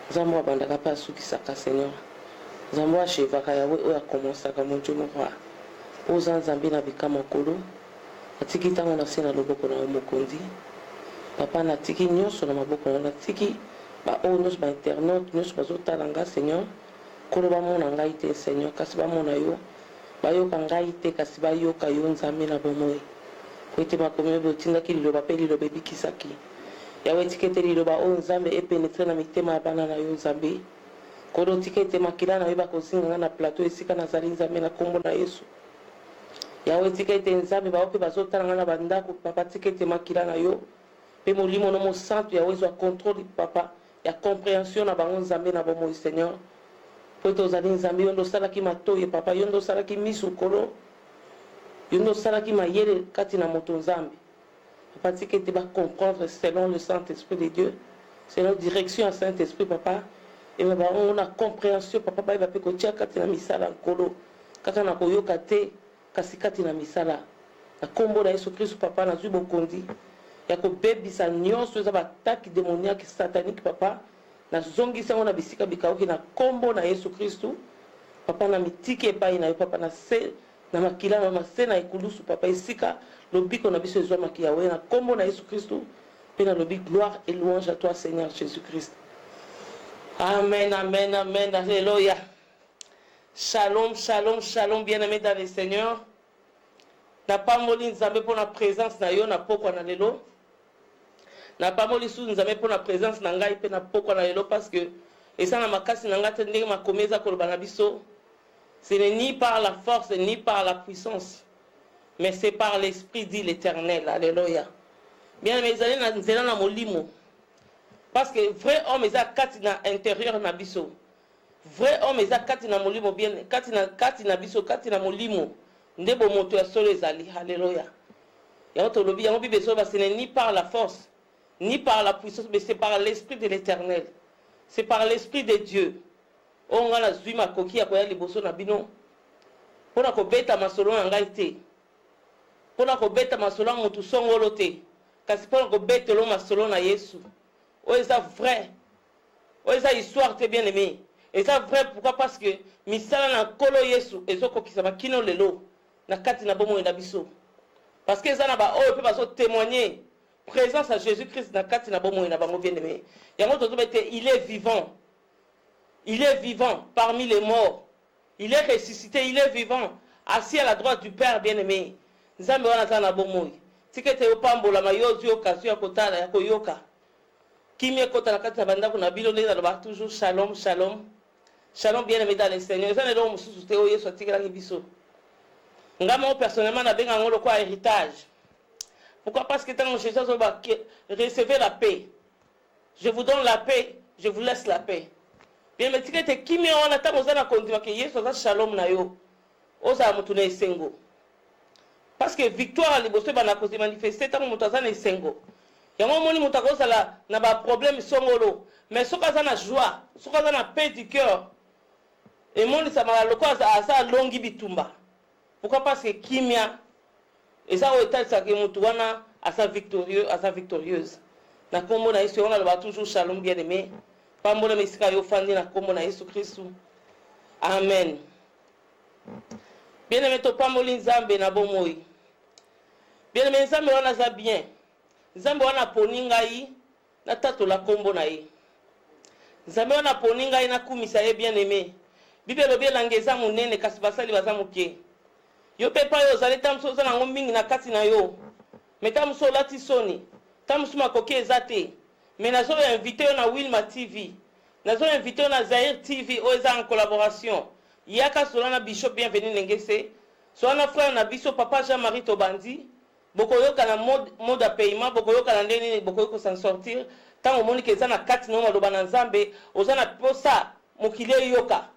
Nzambe abandaka pa asukisaka Seigneur. Nzambe achevaka yawe oyo akomonsaka mon Dieu mon roi. Oza Nzambe na bikama kolo. Atiki ntango na se na loboko na yo mokondi. Papa natiki nyonso na maboko na natiki ba oyo nyonso ba internaute nyonso bazotala nga Seigneur. Kolo bamona ngai te Seigneur kasi bamona yo. Bayoka ngai te kasi bayoka yo Nzambe na bomoi. Po ete makomi botindaki liloba pe liloba ebikisaki. Yawe tikete liloba oyo Nzambe epenetre na mitema ya bana na yo Nzambe. Kolo tikete makila na yo bakozinga nga na plateau esika nazali Nzambe na kombo na Yesu. Yawe tikete Nzambe baope bazotala nga na bandako papa tikete makila na yo. Pe molimo no mo santo Yawe zwa contrôle papa ya compréhension na bango Nzambe na bomoi Seigneur. Po ete ozali Nzambe yo ndo osalaki matoyi papa yo ndo osalaki misu kolo. Yo ndo osalaki mayele kati na moto Nzambe. Papa tikete ba comprendre selon le Saint-Esprit de Dieu. Selon direction à Saint-Esprit papa. Et on a compréhension papa ba ba pe ko tia kati na misala kolo. Kaka na koyoka te kasi kati na misala. Na kombo na Yesu Christ papa na zwi bokondi. Ya ko bebisa nyonso za ba attaque démoniaque satanique papa. Na zongisa ngona bisika bikaoki na kombo na Yesu Christ. Papa na mitiki epai na yo papa na se na makila na mase na ekulusu papa esika lobiko na biso ezwa makia we na kombo na Yesu Christ. Pe na lobi gloire et louange à toi Seigneur Jésus Christ. Amen, amen, amen, alléluia. Shalom, shalom, shalom, bien-aimés dans le Seigneur. Na pas moli nzambe pour la présence na yo na pokwa na lelo. Na pas moli sou nzambe pour la présence na ngai pe na pokwa na lelo parce que et ça na makasi na ngate ndenge makomeza koloba na biso. Ce n'est ni par la force ni par la puissance, mais c'est par l'esprit dit l'Éternel. Alléluia. Bien-aimés, allez na nzela na molimo. Parce que vrai homme est à katina intérieur na biso. Vrai homme est à katina molimo bien katina biso katina molimo. Ndebo moto ya solo ezali. Alléluia. Ya to lobi ya bibe so ba ce n'est ni par la force ni par la puissance mais c'est par l'esprit de l'Éternel. C'est par l'esprit de Dieu. On a la zuma koki ya koya liboso na bino. Pona ko beta masolo na ngai te. Pona ko beta masolo na mutu songolo te. Kasi pona ko beta lo masolo na Yesu. Oh, c'est vrai. Oh, c'est histoire, t'es bien aimé. Et c'est vrai, pourquoi? Parce que misala na kolo Yesu, ezoko kisama kino lelo, na kati na bomo na biso. Parce que ça na ba oh, peut pas témoigner présence à Jésus-Christ na kati na bomo na bango bien aimé. Yango to bete, il est vivant. Il est vivant parmi les morts. Il est ressuscité, il est vivant, assis à la droite du Père bien aimé. Nzambe wana ta na bomo. Tikete opambola mayozi occasion ya kotala ya koyoka. Kimie kota la kati ya bandako na bilo neza loba toujours shalom shalom. Shalom bien aimé dans le Seigneur. Ça ne doit mususu te o Yesu atikela biso. Ngamo personnellement na benga ngolo kwa héritage. Pourquoi? Parce que tant Jésus va recevoir la paix. Je vous donne la paix, je vous laisse la paix. Bien mais tikete kimie wana ta mozana kondima ke Yesu za shalom na yo. Oza mutuna esengo. Parce que victoire liboso bana ko se manifester tant mutazana esengo. Yango moni mutakozala na ba problème songolo mais soka za na joie soka za na paix du cœur et moni ça mala loko asa longi bitumba. Pourquoi? Parce que kimia et ça otal ça ke mutu wana asa victorieux asa victorieuse na kombo na Yesu on va toujours shalom bien aimé pambola mesika yo fandi na kombo na Yesu Christ. Amen. Bien aimé to pamboli nzambe na bomoi. Bien aimé nzambe wana za bien. Nzambe wana poni ngai na tato la kombo na ye. Nzambe wana poni ngai na kumisa ye bien aimé. Bible lobi langeza munene kasi basali baza muke. Yo pepa yo zali tamso za na ngombingi na kati na yo. Metamso lati soni. Tamso makoki ezate. Mais nazo invité yo na Wilma TV. Nazo invité yo na Zaire TV o eza en collaboration. Yaka solana Bishop bienvenue ngese. Solana frère na biso papa Jean-Marie Tobandi. Bokoyoka na mode à paiement, bokoyoka na ndeni bokoyoko s'en sortir. Tant au monde que ça na kati no maloba na Nzambe, ozana posa mokile yoka.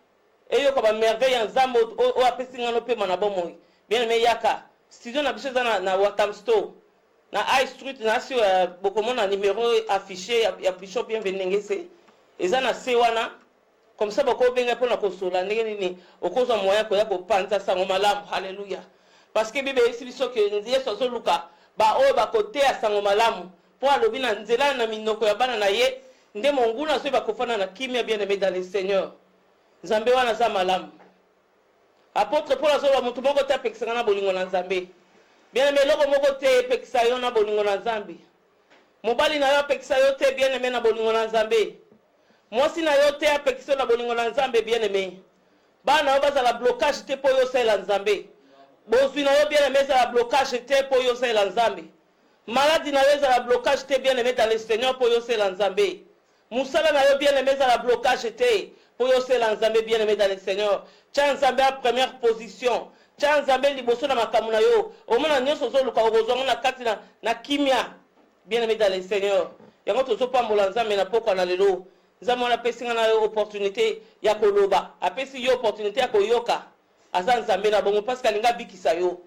Eyoka ba merveille Nzambe o apesi ngano pe mana bomo. Bien aimé yaka. Studio na biso na Watam Store. Na High Street na sur bokomona numéro affiché ya Bishop bienvenue ngese. Ezana sewana comme ça boko benga pona kosola ndenge nini okozwa moya ko ya ko panza sango malamu. Hallelujah. Parce que Bible ici biso que Yesu azoluka ba o ba kote ya sango malamu po alobi na nzela na minoko ya bana na ye nde monguna so bakofana na kimia bien aimé dans le Seigneur. Nzambe wana za malamu. Apôtre Paul azoba mutu moko te apekisanga na bolingo na Nzambe. Bien aimé loko moko te epekisa yo na bolingo na Nzambe. Mobali na yo apekisa yo te bien aimé na bolingo na Nzambe. Mwasi na yo te apekisa na bolingo na Nzambe bien aimé. Bana yo bazala blocage te po yo sala Nzambe. Bozwi na yo bien aimé za blocage te po yo sala Nzambe. Maladie na yo za blocage te bien aimé dans le Seigneur po yo sala Nzambe. Musala na yo bien aimé za blocage te po yo sala Nzambe bien aimé dans le Seigneur. Tia Nzambe à première position. Tia Nzambe liboso na makambo na yo. Omona nyonso zo luka ozonga na kati na kimia bien aimé dans le Seigneur. Yango tozo pambola Nzambe na poko na lelo. Nzambe wana pesinga na yo opportunité ya koloba. Apesi yo opportunité ya koyoka. Aza Nzambe na bongo parce que alinga bikisa yo.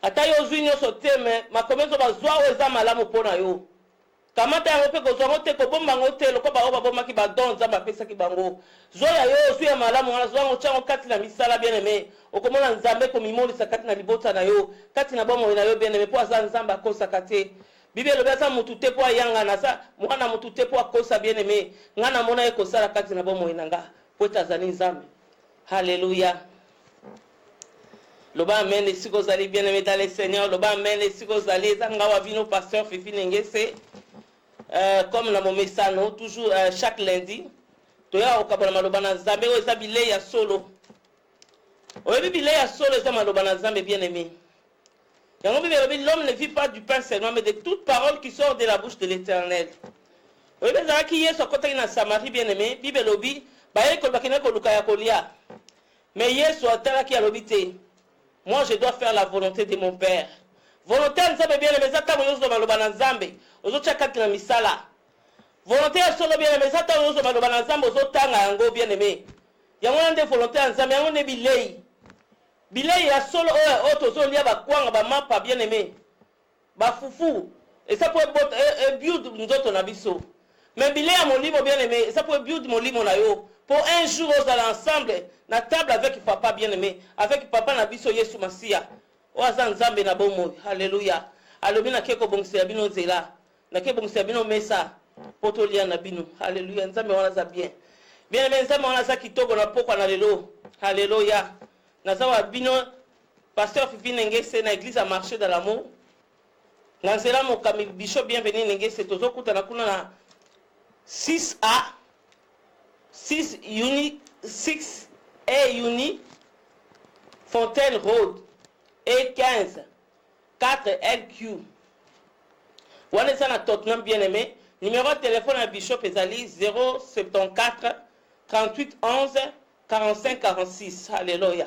Ata yo zwi nyonso te me makomenzo bazwa o eza malamu pona yo. Kamata yango pe kozongo te kobomba ngo te loko ba oba bomaki ba don Nzambe apesaki bango. Zoya yo zwi ya malamu wana zwango chango kati na misala bien aimé. Okomona Nzambe ko mimolisa kati na libota na yo, kati na bomo na yo bien aimé po aza Nzambe akosa kate. Bible lobi asa mutu te po ayanga na sa mwana mutu te po akosa bien aimé. Ngana mona ekosala kati na bomo inanga po tazani Nzambe. Alléluia. Loba amen et si vous allez bien aimé dans le Seigneur, loba amen et si vous allez zangawa vino pasteur Fifi Nengese comme na momesano toujours chaque lundi toya okabona maloba na Nzambe o eza bilei ya solo. Oyebi bilei ya solo eza maloba na Nzambe bien aimé. Yango Bible lobi l'homme ne vit pas du pain seulement mais de toute parole qui sort de la bouche de l'Éternel. Oyebi zaki Yesu akotaki na Samarie bien aimé, Bible lobi baye ko bakina ko luka ya kolia. Mais Yesu atalaki alobi te. Moi, je dois faire la volonté de mon Père. Volonté à Nzambe bien aimé, zata moyozo maloba na Nzambe. Ozo chakati na misala. Volonté à solo bien aimé, zata moyozo maloba na Nzambe ozo tanga yango bien aimé. Yango nde volonté à Nzambe, yango ne bilei. Bilei ya solo o tozo lia ba kwanga ba mapa bien aimé. Ba fufu. Et ça peut build nzoto na biso. Mais bilei ya molimo bien aimé, ça peut build molimo na yo. Pour un jour, vous allez ensemble, na table avec papa bien-aimé, avec papa na biso Yesu Masia. Oaza Nzambe na bomo. Alléluia. Alobi na keko bongse bino zela. Na keko bongse bino mesa. Potolia na bino. Alléluia. Nzambe wana za bien. Bien-aimé Nzambe wana za kitoko na poko na lelo. Alléluia. Na zawa bino pasteur Fifi Nengese na église à marché dans l'amour. Na zela mo kami bishop bienvenu Nengese tozo kuta na kuna na 6A 6 A Uni Fontaine Road et 15 4 LQ. Wana ça na Tottenham bien aimé. Numéro de téléphone à Bishop Ezali 074 38 11 45 46. Alléluia.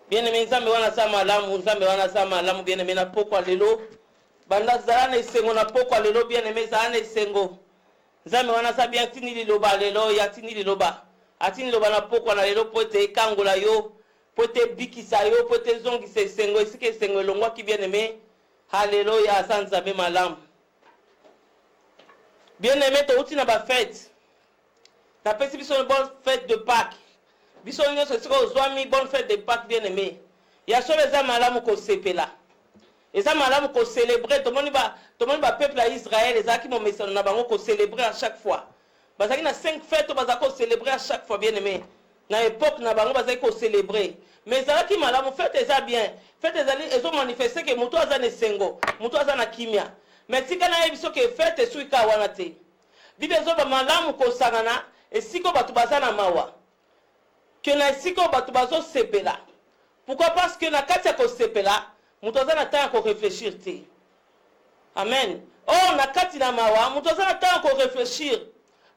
Bien aimé Nzambe wana za malamu, Nzambe wana za malamu bien aimé na poko lelo. Banda zana esengo na poko lelo bien aimé zana esengo. Nzambe wana sa bien tini liloba lelo ya tini liloba. Atini liloba na poko na lelo po te kangola yo, po te bikisa yo, po te zongi se sengo esike sengo longwa ki bien aimé. Alléluia sa Nzambe malamu. Bien aimé to uti na ba fête. Ta pesi biso bonne fête de Pâques. Biso nyonso siko ozwami bonne fête de Pâques bien aimé. Ya so beza malamu ko sepela. Eza malamu ko célébrer to moni ba peuple à Israël ezaki mo mesano na bango ko célébrer à chaque fois. Bazaki na 5 fêtes bazako célébrer à chaque fois bien aimé. Na époque na bango bazaki ko célébrer. Mais ezaki malamu fête eza bien. Fête ezali ezo manifester que muto aza ne sengo, muto aza na kimia. Mais tika na yebiso ke fête esuika wana te. Bible ezo ba malamu ko sangana esiko batu bazana mawa. Que na esiko batu bazo sepela. Pourquoi? Parce que na kati ya ko sepela mutoza na temps ko réfléchir te. Amen. Oh na kati na mawa mutoza na temps ko réfléchir.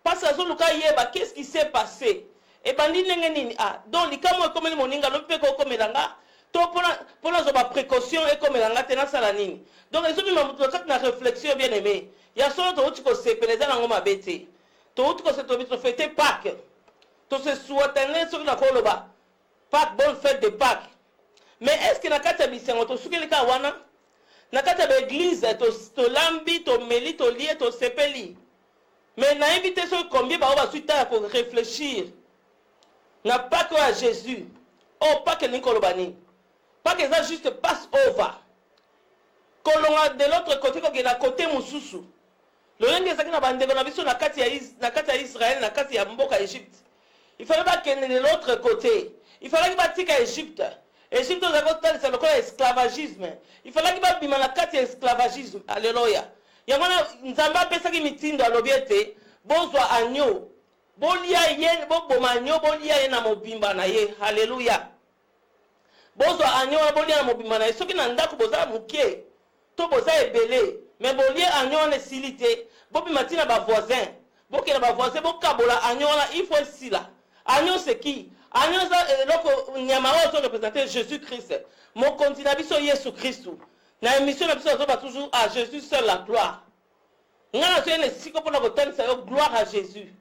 Parce que zoluka yeba qu'est-ce qui s'est passé? Et bandi ndenge nini donc likamo ekomeli moninga lope ko komelanga to pona zo ba précaution ekomelanga te na sala nini. Donc ezobi mutoza kati na réflexion bien aimé. Ya solo to uti ko sepeleza na ngoma bete. To uti ko se to bitro fêter Pâques. To se souhaiter sur la koloba. Pâques, bonne fête de Pâques. Mais est-ce que na kati ya bisengo to sukelika wana? Na kati ya église to lambi to meli to lie to sepeli. Mais na invité so combien ba ba suita ko réfléchir. Na Pâques à Jésus. Oh Pâques ni kolobani. Pâques ça juste passe over. Kolonga de l'autre côté ko na côté mususu. lolenge ezalaki na bandeko na biso na kati ya Israël, na kati ya mboka Égypte. Il fallait bakende de l'autre côté. Il fallait batika Égypte. Égypte ozalaki kotalisa lokola esclavagisme. Il fallait babima na kati ya esclavagisme. Alléluia. Yango wana Nzambe apesaki mitindo alobi ete bozwa agneau. Bolia ye boboma agneau, bolia ye na mobimba na ye. Alléluia. Bozwa agneau wana bolia na mobimba na ye. Soki na ndako boza mukie, to boza ebele, mais bolia agneau wana esili te. Bobima tina ba voisin. Boke na ba voisin bokabola agneau wana il faut sila. Agneau c'est qui? Agneau ça loko nyama ozo représenter Jésus-Christ. Mon continent biso Yesu Christu. Na émission na biso ozoba toujours à Jésus seul la gloire. Ngana so ene siko pona kotalisa yo gloire à Jésus.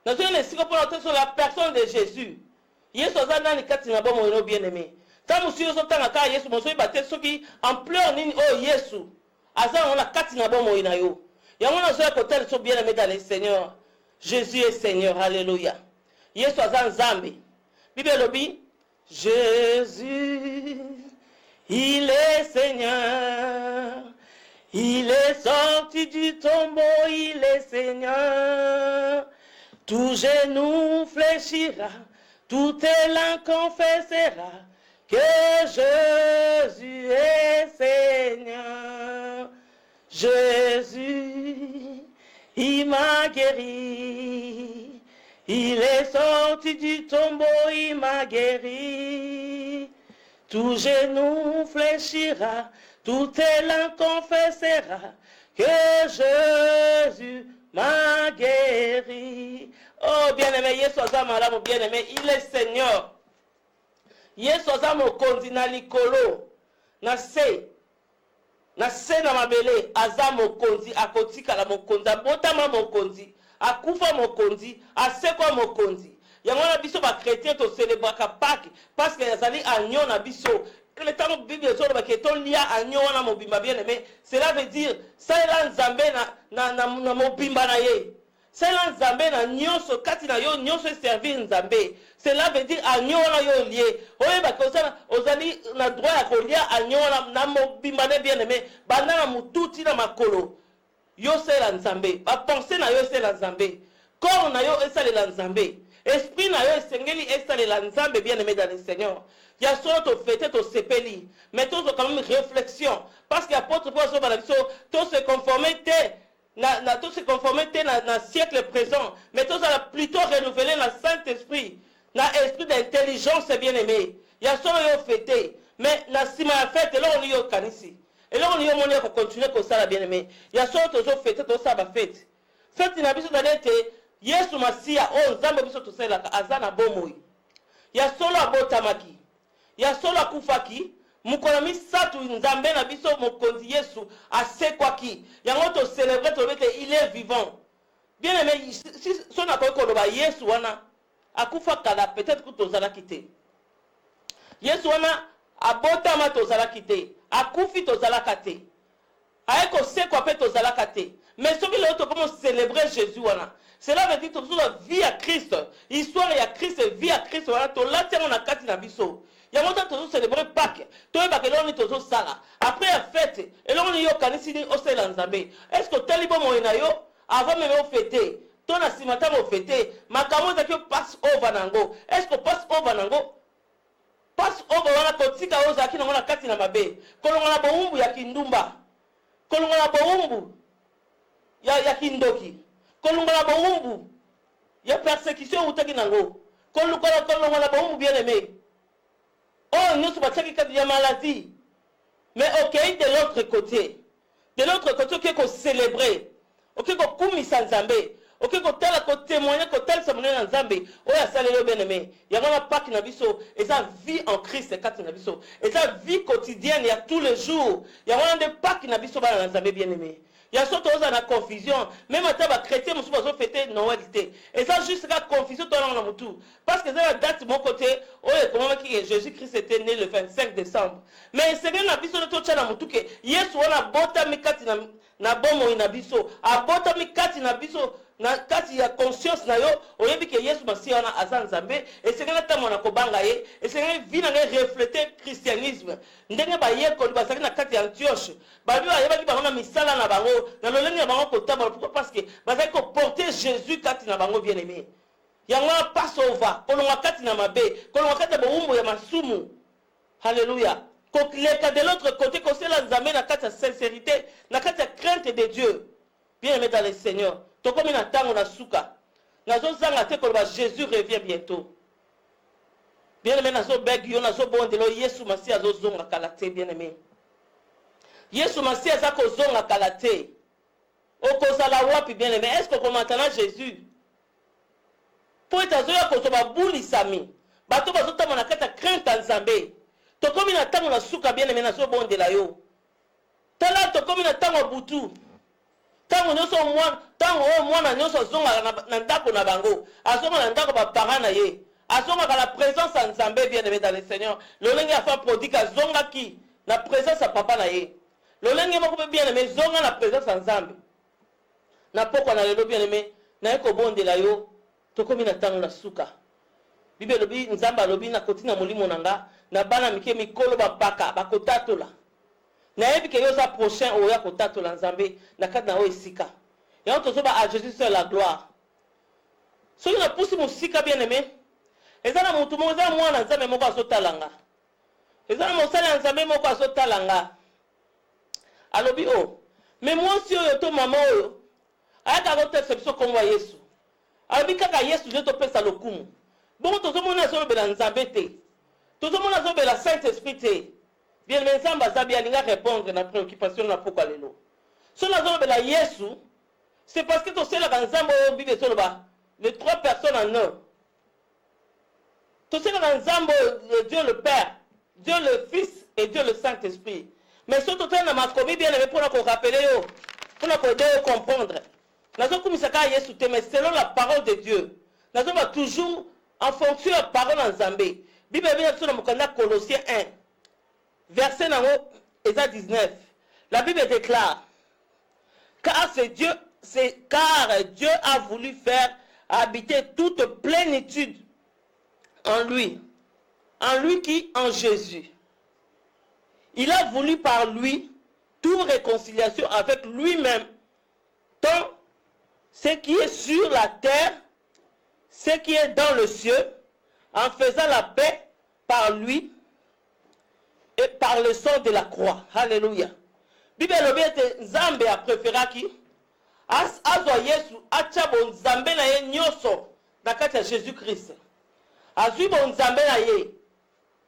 Na so ene siko pona kotalisa la personne de Jésus. Yesu azana ni kati na bomo eno bien-aimé. Ta musi yo tanga ka Yesu mo so ibate soki ampleur nini oh Yesu. Azana ona kati na bomo ina yo. Yango na so kotalisa bien-aimé dans le Seigneur. Jésus est Seigneur. Alléluia. Yesu azan Nzambe. Bible lobi Jésus, il est Seigneur. Il est sorti du tombeau, il est Seigneur. Tout genou fléchira, tout élan confessera que Jésus est Seigneur. Jésus, il m'a guéri. Il est sorti du tombeau, il m'a guéri. Tout genou fléchira, tout élan confessera que Jésus m'a guéri. Oh bien-aimé, Yesu azamala bien-aimé, il est Seigneur. Yesu azamo kondi na likolo, na se na mabele, azamo kondi, akotika la mokonzi, abotama mokonzi. Akufa mokonzi, asekwa mokonzi. Yango na biso ba chrétien to célébraka Pâques parce que yazali agneau na biso. Le temps Bible so ba ke to lia agneau na mobimba bien-aimé, cela veut dire ça ela Nzambe na mobimba na ye. Ça ela Nzambe na nyonso kati na yo nyonso servir Nzambe. Cela veut dire agneau na yo lié. Oye ba ko sana ozali na droit ya ko lia agneau na mobimba na bien-aimé, banda na mututi na makolo. Yo c'est la Nzambe, ba penser na yo c'est la Nzambe, corps na yo c'est la Nzambe, esprit na yo sengeli c'est la Nzambe bien-aimé dans le Seigneur. Il y a soit to fêter to sepeli, mais to quand même réflexion parce que apôtre Paul so ba biso to se conformer na siècle présent, mais to ça plutôt renouveler la Saint-Esprit, na esprit d'intelligence bien-aimé. Il y a soit yo fêter, mais na sima ya fête là on yo kanisi. Et là, on y a continuer comme ça, bien-aimé. Il y a soit toujours fête, tout ça va fête. Fête, il y a besoin d'être Yesu Masia, oh, Nzambe biso tout ça, azana bomoy. Il y a solo abotamaki. Il y a solo akufaki. Mukonami satu Nzambe na biso mokonzi Yesu, asekwaki. Il y a autre célébrer, il est vivant. Bien-aimé, si son akoko koloba Yesu wana, akufa kala, peut-être que tozala kite. Yesu wana, abotama tozala kite. Akufi tozalaka te. Aeko sekwa pe tozalaka te. Mais ce qui est autre comment célébrer Jésus wana. Cela veut dire toujours la vie à Christ. Histoire ya Christ, vie à Christ wana to latia na kati na biso. Ya mota toujours célébrer Pâques. To eba ke loni toujours sala. Après la fête, et là on yo kanisi ni osela Nzambe. Est-ce que talibo mo ina yo avant même au fêter. To na simata mo fêter. Makamo za ki pass over nango. Est-ce que pass over nango? Passe over wana kotika oza kina ngona kati na mabe. Kolongola boumbu ya kindumba. Kolongola boumbu ya kindoki. Kolongola boumbu ya persécution utaki nango. Kolongola boumbu bien-aimé. Oh, nous sommes tchaki kati ya maladie. Mais ok, de l'autre côté. De l'autre côté, ok, qu'on célébrer. Ok, qu'on kumisa Nzambe. Ok, ko tala ko témoigner ko tel sa monena Nzambe oya salelo bien-aimé ya ngona Pâques na biso et ça vie en Christ kati na biso et ça vie quotidienne ya tous les jours ya ngona de Pâques na biso ba na Nzambe bien-aimé ya soto oza na confusion même ata ba chrétien musu bazo fêter Noël té et ça juste la confusion to na mutu parce que ça la date mon côté oye comment que Jésus-Christ était né le 25 décembre mais c'est bien na biso to tchala mutu ke Yesu wana bota mikati na bomo ina biso abota mikati na biso na kati ya conscience na yo oyebi ke Yesu Masiya wana aza Nzambe esengeli ntango na kobanga ye esengeli vi na ngai refléter christianisme ndenge bayekoli bazali na kati ya Antioche babi bayebaki bango na misala na bango na lolenge ya bango kotambola pourquoi parce que bazali koporter Jésus kati na bango bien aimé yango wana Passover kolongwa kati na mabe kolongwa kati ya bowumbu ya masumu Alléluia koleka de l'autre côté kosela Nzambe na kati ya sincérité na kati ya crainte de Dieu bien aimé dans le Seigneur tokomi na tango na suka nazo zanga te koloba Jésus revient bientôt bien aimé nazo beg yo nazo bondelo Yesu Masiya azo zonga kala te bien aimé Yesu Masiya aza kozonga kala te okozala wapi bien aimé est-ce que komatana Jésus po ete azoya kozoba bulisami bato bazotama na kati ya crainte ya Nzambe tokomi na tango na suka bien aimé nazo bondela yo tala tokomi na tango butu tango nyonso mwana nyonso azonga na ndako na bango azonga na ndako bapara na ye azonga la présence ya Nzambe bien aimé dans le Seigneur lolenge afa prodigue azongaki na présence ya papa na ye lolenge moko mpe bien aimé zonga na présence ya Nzambe na pokwa na lelo bien aimé naye kobondela yo tokomi na tango na suka Bible lobi Nzambe alobi na kotina molimo na nga na bana mike mikolo bapaka bakotatola nayebi ke yo za prochain oya kotatola Nzambe na kati na o esika yango tozoba à Jésus seul la gloire soki na pusi mosika bien aimé eza na mutu moko eza mwana Nzambe moko azotalanga eza na mosali ya Nzambe moko azotalanga alobi o me mwasi oyo to mama oyo ayaka kotesa biso kombo ya Yesu alobi kaka Yesu nde topesa lokumu bongo tozomona azolobela Nzambe te tozomona azolobela Saint-Esprit te bien aimé Nzambe azabi alinga répondre na préoccupation na pokwa lelo so nazolobela Yesu c'est parce que toselaka Nzambe oyo Bible ezoloba les trois personnes en un toselaka Nzambe Dieu le Père Dieu le Fils et Dieu le Saint-Esprit mais so totala na makomi bien aimé mpona korapele yo mpona koede yo comprendre nazokumisaka Yesu te mais selon la parole de Dieu nazoba toujours en fonction de la parole en Nzambe Bible ebina biso na mokanda Colossiens 1 verset nango eza 19 la Bible déclare car Dieu a voulu faire habiter toute plénitude en lui qui en Jésus il a voulu par lui toute réconciliation avec lui-même tant ce qui est sur la terre ce qui est dans le ciel en faisant la paix par lui et par le sang de la croix. Alléluia. Bible lobi ete Nzambe a préféraki azwa Yesu atia bon Nzambe na ye nyonso na kati ya Jésus Christ. Azwi bon Nzambe na ye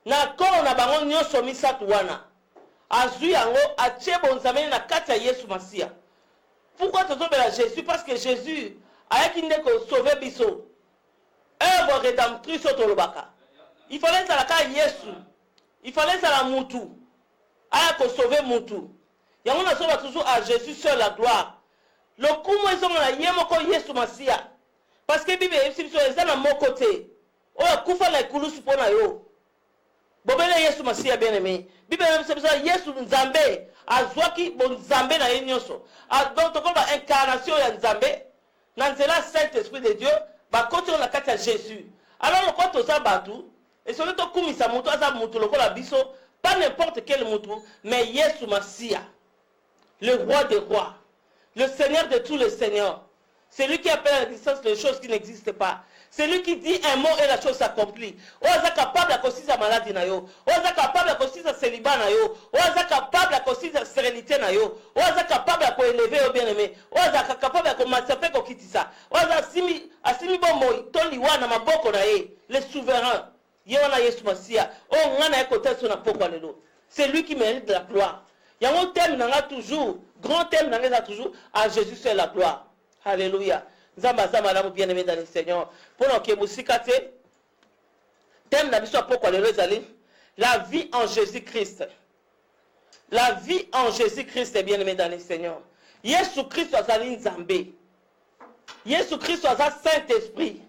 na kolo na bango nyonso misatu wana. Azwi yango atie bon Nzambe na kati ya Yesu Masiya. Pourquoi tozobela Jésus? Parce que Jésus ayaki nde ko sauver biso. Œuvre rédemptrice otolobaka. Il fallait zalaka Yesu. Il fallait ça la moutou. Aya ko sauver moutou. Yango na soba toujours à Jésus seul la gloire. Le kumo ezonga na yemoko Yesu Masiya. Parce que Bible ebiso eza na moko te. Oya kufa na ikulusu pona yo. Bobele Yesu Masiya bien aimé. Bible ebiso Yesu Nzambe azwaki bon Nzambe na ye nyonso. Donc tokoba incarnation ya Nzambe na nzela Saint-Esprit de Dieu bakoti na kati ya Jésus. Alors lokwa toza batu et ce que kumisa mutu aza mutu lokola biso pas n'importe quel mutu mais Yesu Masiya le roi des rois le Seigneur de tous les seigneurs celui qui appelle à la distance les choses qui n'existent pas celui qui dit un mot et la chose s'accomplit oza capable à kosisa maladie na yo oza capable à kosisa célibat na yo oza capable à kosisa sérénité na yo oza capable à koélever yo bien aimé oza capable à komatsape kokitisa oza asimi bombo toliwa na maboko na ye le souverain Yona Yesu Masiya o ngana ekote so na pokwa lelo c'est lui qui mérite la gloire yango thème nanga toujours grand thème nanga toujours à Jésus seul la gloire alléluia nzamba za malamu bien aimé dans le Seigneur pour que musika te thème na biso pokwa lelo ezali la vie en Jésus-Christ la vie en Jésus-Christ bien aimé dans le Seigneur Yesu Christ azali Nzambe Yesu Christ azali Saint-Esprit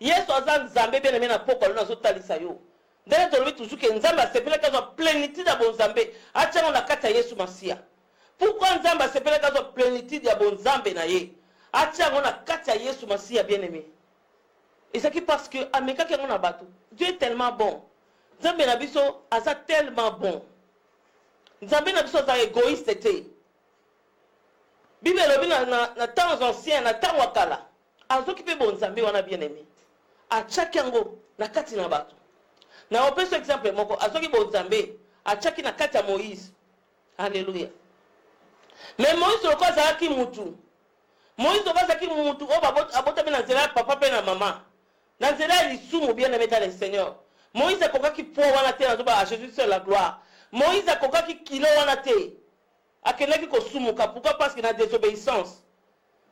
Yesu aza Nzambe bien aimé na pokwa lelo azotalisa yo ndenge tolobi toujours que Nzambe asepelaki azwa plénitude ya bonzambe atiango na kati ya Yesu Masiya pourquoi Nzambe asepelaki azwa plénitude ya bonzambe na ye atia ngona kati ya Yesu Masiya bien-aimé. Et c'est parce que ameka ke ngona bato. Dieu est tellement bon. Nzambe na biso asa tellement bon. Nzambe na biso asa égoïste te. Bible lobi na temps ancien na temps wakala. Azoki pe bon Nzambe wana bien-aimé. Achaki yango na kati na bato. Na opeso exemple moko azoki bon Nzambe achaki na kati ya Moïse. Alléluia. Mais Moïse loko azalaki mutu. Moïse loko azalaki mutu o abotami na nzela ya papa pe na mama. Na nzela ya lisumu bien-aimé dans le Seigneur. Moïse akokaki po wana te nazoba à Jésus seul la gloire. Moïse akokaki kilo wana te. Akendaki kosumuka. Pourquoi? Parce qu'il a désobéissance.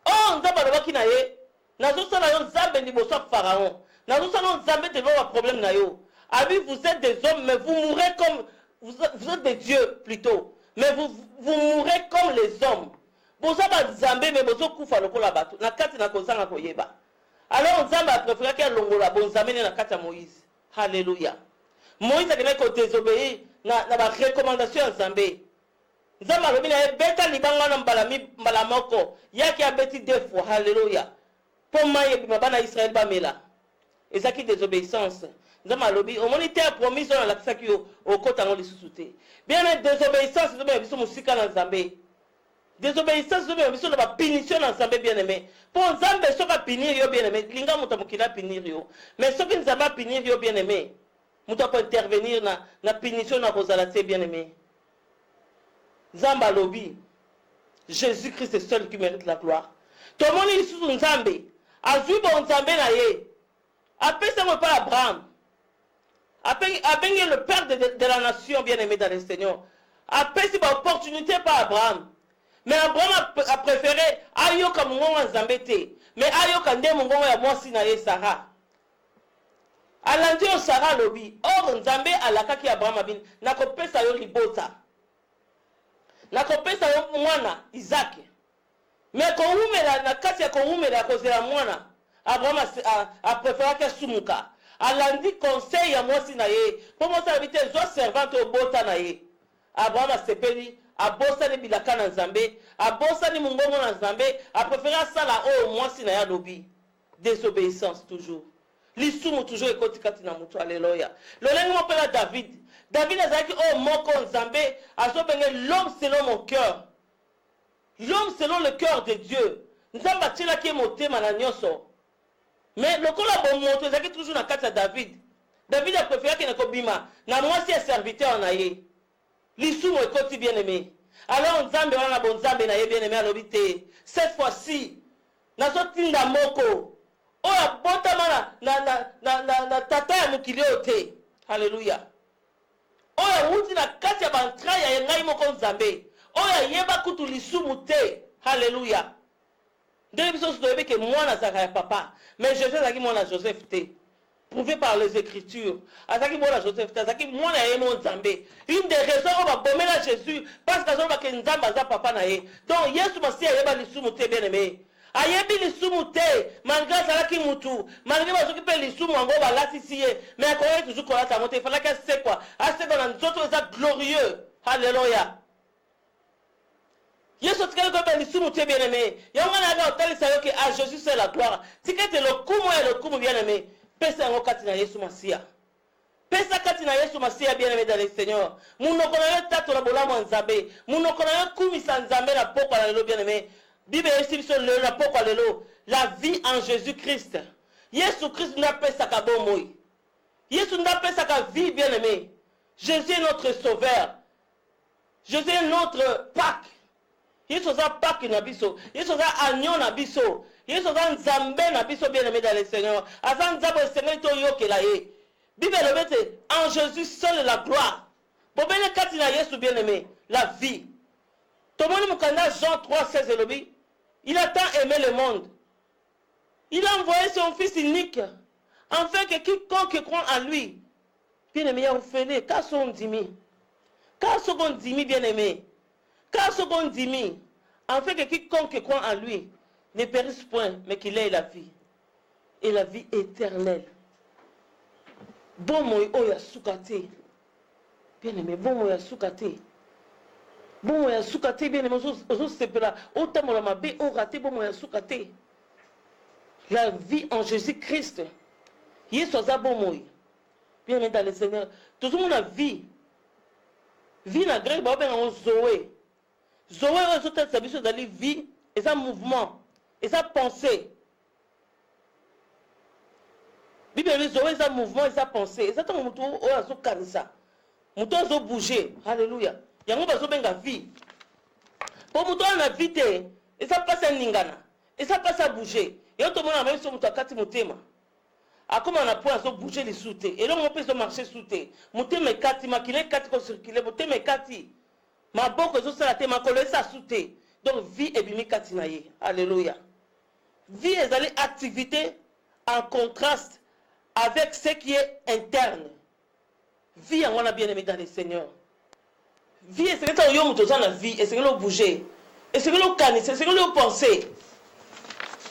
Oh, nzambe alobaki na ye. Nazosala yo nzambe liboso ya Pharaon. Nazosala yo nzambe te va problème na yo. Abi, vous êtes des hommes, mais vous mourrez comme... Vous êtes des dieux plutôt. Mais vous mourrez comme les hommes. Vous êtes nzambe, mais vous êtes koufa lokola bato. Na kati na kozanga koyeba. Alors nzambe a préféré qu'elle longola bon nzambe na kati ya Moïse. Alléluia. Moïse a ko désobéir na ba recommandation ya nzambe. Nzambe alobi na beta libanga na mbala moko. Yaki a beti deux fois. Alléluia. Pour maye bana Israël ba mela. Ezaki désobéissance. Nzambe alobi au moni terre promise na lakisaki yo okota ngo lisusu te. Bien désobéissance nzambe biso musika na nzambe. Désobéissance nzambe biso na ba punition na nzambe bien-aimé. Pour nzambe soka punir yo bien-aimé, linga muta mukila punir yo. Mais soki nzambe punir yo bien-aimé, muta peut intervenir na punition na kozala te bien-aimé. Nzambe alobi Jésus-Christ est seul qui mérite la gloire. Tout le monde est sous nzambe. Azui bon nzambe na ye. Après ça me pas Abraham. Après le père de la nation bien-aimé dans le Seigneur. Après c'est une opportunité par Abraham. Mais Abraham a préféré ayoka mungongo nzambe te. Mais ayoka nde mungongo ya mwasi na ye Sarah. Alandi o Sarah lobi. Or nzambe alakaki Abraham abin. Nakopesa yo libota. Nakopesa yo mwana Isaac. Mais ko umela na kati ya ko umela kozela mwana. Abraham a préféré que sumuka. Alandi conseil ya mwasi na ye. Pour moi ça habite zo servante au bota na ye. Abraham a sepeli a bossa ni bilaka na nzambe, a bossa ni mungongo na nzambe, a préféré sala o mwasi na ya lobi. Désobéissance toujours. Lisumu toujours ekoti kati na mutu. Alléluia. Lolengi mo pela David. David azaki o moko nzambe azobenge l'homme selon mon cœur. L'homme selon le cœur de Dieu. Nzambe atilaki motema na nyonso. Mais le kola bon moto ezaki toujours na kati ya David. David a préféré que nakobima na mwasi ya serviteur na ye. Lisumu ekoti bien-aimé. Alors nzambe wana bon nzambe na ye bien-aimé alobi te. Cette fois-ci nazotinda moko oya botama na tata ya mokili oyo te. Alléluia. Oya wuti na kati ya bantra ya ngai moko nzambe. Oya yeba kutu lisumu te. Alléluia. Ndenge biso toyebi ke mwana azalaka ya papa. Mais Joseph azalaki mwana Joseph te. Prouvé par les Écritures. Azalaki mwana Joseph te. Azalaki mwana ya ye mo nzambe. Une des raisons oyo babomela Jésus parce que azoba ke nzambe aza papa na ye. Donc Yesu Masiya ayeba lisumu te bien-aimé. Ayebi lisumu te. Malgré azalaki mutu. Malgré bazoki pe lisumu yango balatisi ye. Mais akoyaki toujours kolata yango te. Il fallait asekwa. Asekwa na nzoto eza glorieux. Alléluia. Yesu tikali ko ben lisumu te bien-aimé. Yango na ga otalisa yo ke à Jésus c'est la gloire. Tikete le kumu et le kumu bien-aimé. Pesa yango kati na Yesu Masiya. Pesa kati na Yesu Masiya bien-aimé dans le Seigneur. Munoko na yo tato na bolamu nzambe. Munoko na yo kumisa nzambe na pokwa na lelo bien-aimé. Bible yesi biso lelo na pokwa lelo. La vie en Jésus-Christ. Yesu Christ n'a pesa ka bomoi. Yesu n'a pesa ka vie bien-aimé. Jésus est notre sauveur. Jésus est notre Pâques. Yesu za Pâques na biso. Yesu za agneau na biso. Yesu za nzambe na biso bien-aimé dans le Seigneur. Azan nzambe Seigneur to yokela ye. Bible le bete en Jésus seul la gloire. Bobele kati na Yesu bien-aimé, la vie. Tomoni mukanda Jean 3:16 elobi. Il a tant aimé le monde. Il a envoyé son fils unique afin que quiconque croit en lui, bien-aimé, ya ofele ka son dimi. Ka second dimi bien-aimé. Car ce qu'on dit, afin que quiconque croit en lui ne périsse point, mais qu'il ait la vie. Et la vie éternelle. Bon moi oya sukate. Bien aimé, bon moi sukate. Bon ya suka te bien ozo sepela otamola mabe o raté bon ya suka te. La vie en Jésus-Christ. Yesu aza bon moi. Bien aimé dans le Seigneur, tout le monde a vie. Vie na grec ba ben on zoé. Zoé ozo ta sabiso dali vie et ça mouvement et ça pensée. Bible dit zoé ça mouvement et ça pensée. Et ça tant mutu o azo kanisa. Mutu azo bouger. Alléluia. Yango bazo benga vie. Pour mutu na vie te et ça passe ningana. Et ça passe à bouger. Et tout le monde a même sur mutu akati mutema. A comment on a pu azo bouger les sous-té. Et là on peut se marcher sous-té. Mutema kati makile kati ko circuler mutema kati. Ma boko zo sala te makolo ça sous-té. Donc vie et bimi kati na ye. Alléluia. Vie est allée activité en contraste avec ce qui est interne. Vie on a bien aimé dans le Seigneur. Vie c'est que yo muto za na vie et c'est que l'on bouger. Et c'est que l'on canne, c'est que l'on penser.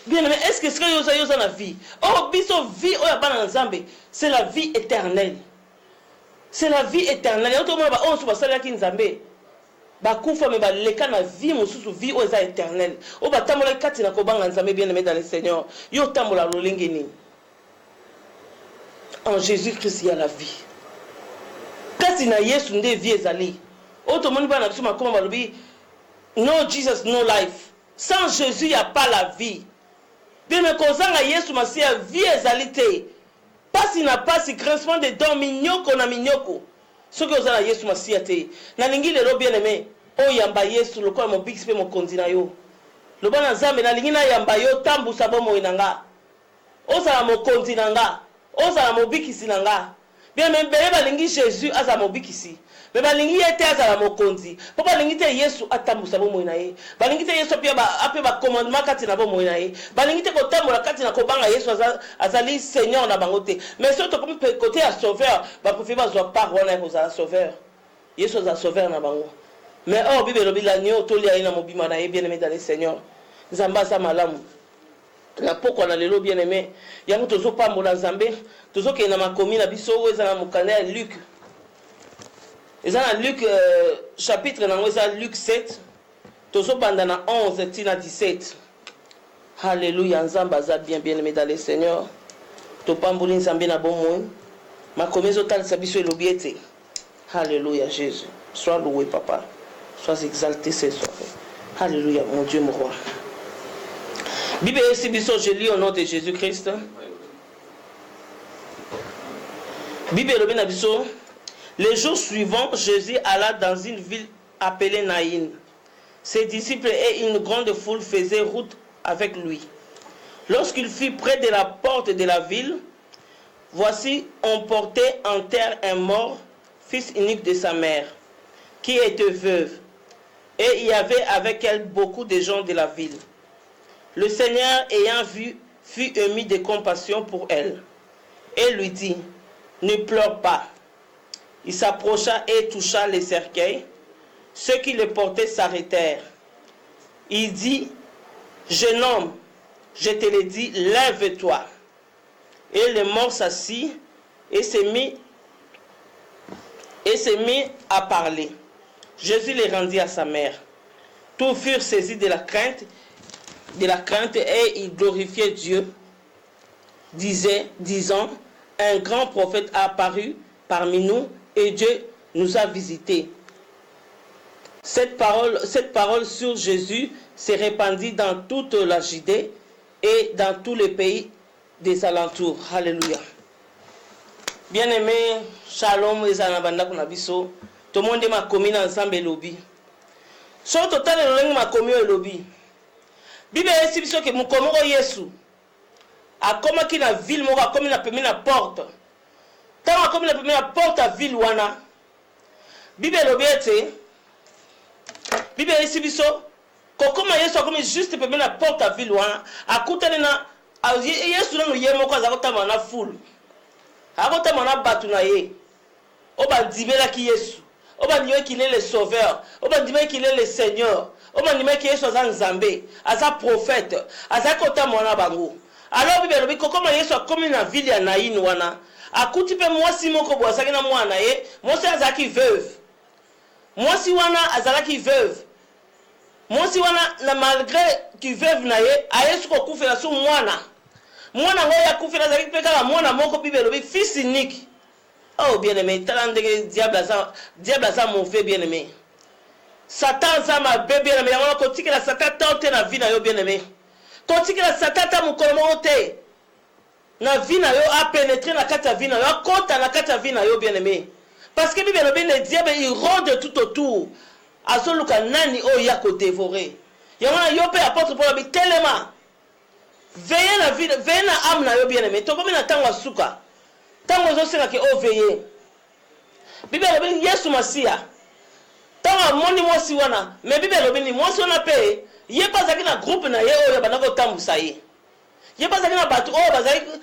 Bien aimé, est-ce que c'est que yo za na vie? Oh biso vie o ya bana nzambe, c'est la vie éternelle. C'est la vie éternelle. Et autrement ba on so basala ki nzambe. Ba kufa me ba leka na vie mususu vie o za éternelle. O ba tamola kati na ko banga nzambe bien aimé dans le Seigneur. Yo tamola lolenge ni. En Jésus-Christ il y a la vie. Kati na Yesu nde vie ezali. Autrement ba na biso makoma balobi no Jesus no life. Sans Jésus il n'y a pas la vie. Bien mais kozanga Yesu masia vie ezalité. Pas si na pas si grincement de dents mignoko na mignoko. Ce que ozala Yesu masia te. Na lingi lelo bien aimé. O yamba Yesu lokola mo big pe mo konzina yo. Lobana nzambe na lingi na yamba yo tambusa bomo inanga. Ozala mo konzina nga. Ozala mo bikisi nanga. Bien mais bele ba lingi Jésus aza mo bikisi. Mais balingi ete azala mokonzi. Po balingi te Yesu atambusa bomo na ye. Balingi te Yesu pia ape ba commandement kati na bomo na ye. Balingi te kotambola kati na kobanga Yesu azali Seigneur na bango te. Mais surtout comme côté à sauveur, ba préfère ba zo part wana ko za sauveur. Yesu za sauveur na bango. Mais oh Bible lobi la nyo to lia ina mobima na ye bien aimé dans le Seigneur. Nzamba sa malamu. Na poko na lelo bien aimé. Yango tozo pambola Nzambe, tozo ke na makomi na biso weza na mukana Luc. Et ça, Luc, chapitre, Luc 7, toujours pendant 11, tina 17. Alléluia, Nzambaza bien aimé dans le Seigneur. Topambuli Nzambe na bon moyen. Ma commise au tal sabiso elobiete. Alléluia, Jésus. Sois loué, papa. Sois exalté ce soir. Alléluia, mon Dieu, mon roi. Bible ici, je lis au nom de Jésus-Christ. Bible na biso. Les jours suivants, Jésus alla dans une ville appelée Naïn. Ses disciples et une grande foule faisaient route avec lui. Lorsqu'il fut près de la porte de la ville, voici, on portait en terre un mort, fils unique de sa mère, qui était veuve. Et il y avait avec elle beaucoup de gens de la ville. Le Seigneur, ayant vu, fut ému de compassion pour elle. Et lui dit, ne pleure pas. Il s'approcha et toucha les cercueils. Ceux qui le portaient s'arrêtèrent. Il dit, jeune homme, je te le dis, lève-toi. Et le mort s'assit et s'est mis à parler. Jésus les rendit à sa mère. Tous furent saisis de la crainte et ils glorifiaient Dieu, disant, un grand prophète a apparu parmi nous et Dieu nous a visités. Cette parole sur Jésus s'est répandue dans toute la Judée et dans tous les pays des alentours. Alléluia. Bien-aimé, shalom, ezanabanda kunabiso. Tout le monde m'a commis ensemble lobby. Sur total le m'a commis lobby. Bible est biso que mon komoko Yesu. A comme qui la ville mora comme la première porte. Tant comme la première porte à ville wana. Bible lobiete. Bible est biso comme Yesu comme juste première porte à ville wana. A kutana na Yesu na yemo kwa za kutama na full. Akota mana batu na ye. Oba dibela ki Yesu. Oba niwe qu'il est le sauveur. Oba niwe qu'il est le Seigneur. Oba niwe ki Yesu aza nzambe, aza prophète, aza kota mwana bango. Alors Bible bi kokoma Yesu akomi na ville ya Naïn wana. Akuti pe mwasi moko bwasaki na mwana ye, mwasi azaki veuve. mwasi wana azalaki veuve mwasi wana na malgré ki veuve na ye ayesu kokufela su mwana ngo ya kufela azalaki mpe kaka mwana moko Bible elobi fils unique. Oh bien aimé, tala ndenge diable aza mauvais bien aimé. Satan za mabe bien aimé, yango kotikela Satan tante na vie na yo bien aimé. Kotikela Satan ta mukolo te na vie na yo a pénétrer na kati ya vie na yo, a kota na kati ya vie na yo bien aimé. Parce que Bible elobi le diable il rôde tout autour. Azoluka nani o ya ko dévorer. Yango na yo pe apôtre Paul bi tellement. Veillez la vie, veillez na âme na yo bien aimé. Tokomi na tango suka. Tango zosenga ke o veillez. Bible elobi Yesu Masia. Tango moni mwasi wana, mais Bible elobi ni mwasi wana pe ye pas zaki na groupe na ye o ya banako tambusa ye. Ye pas zaki na batu o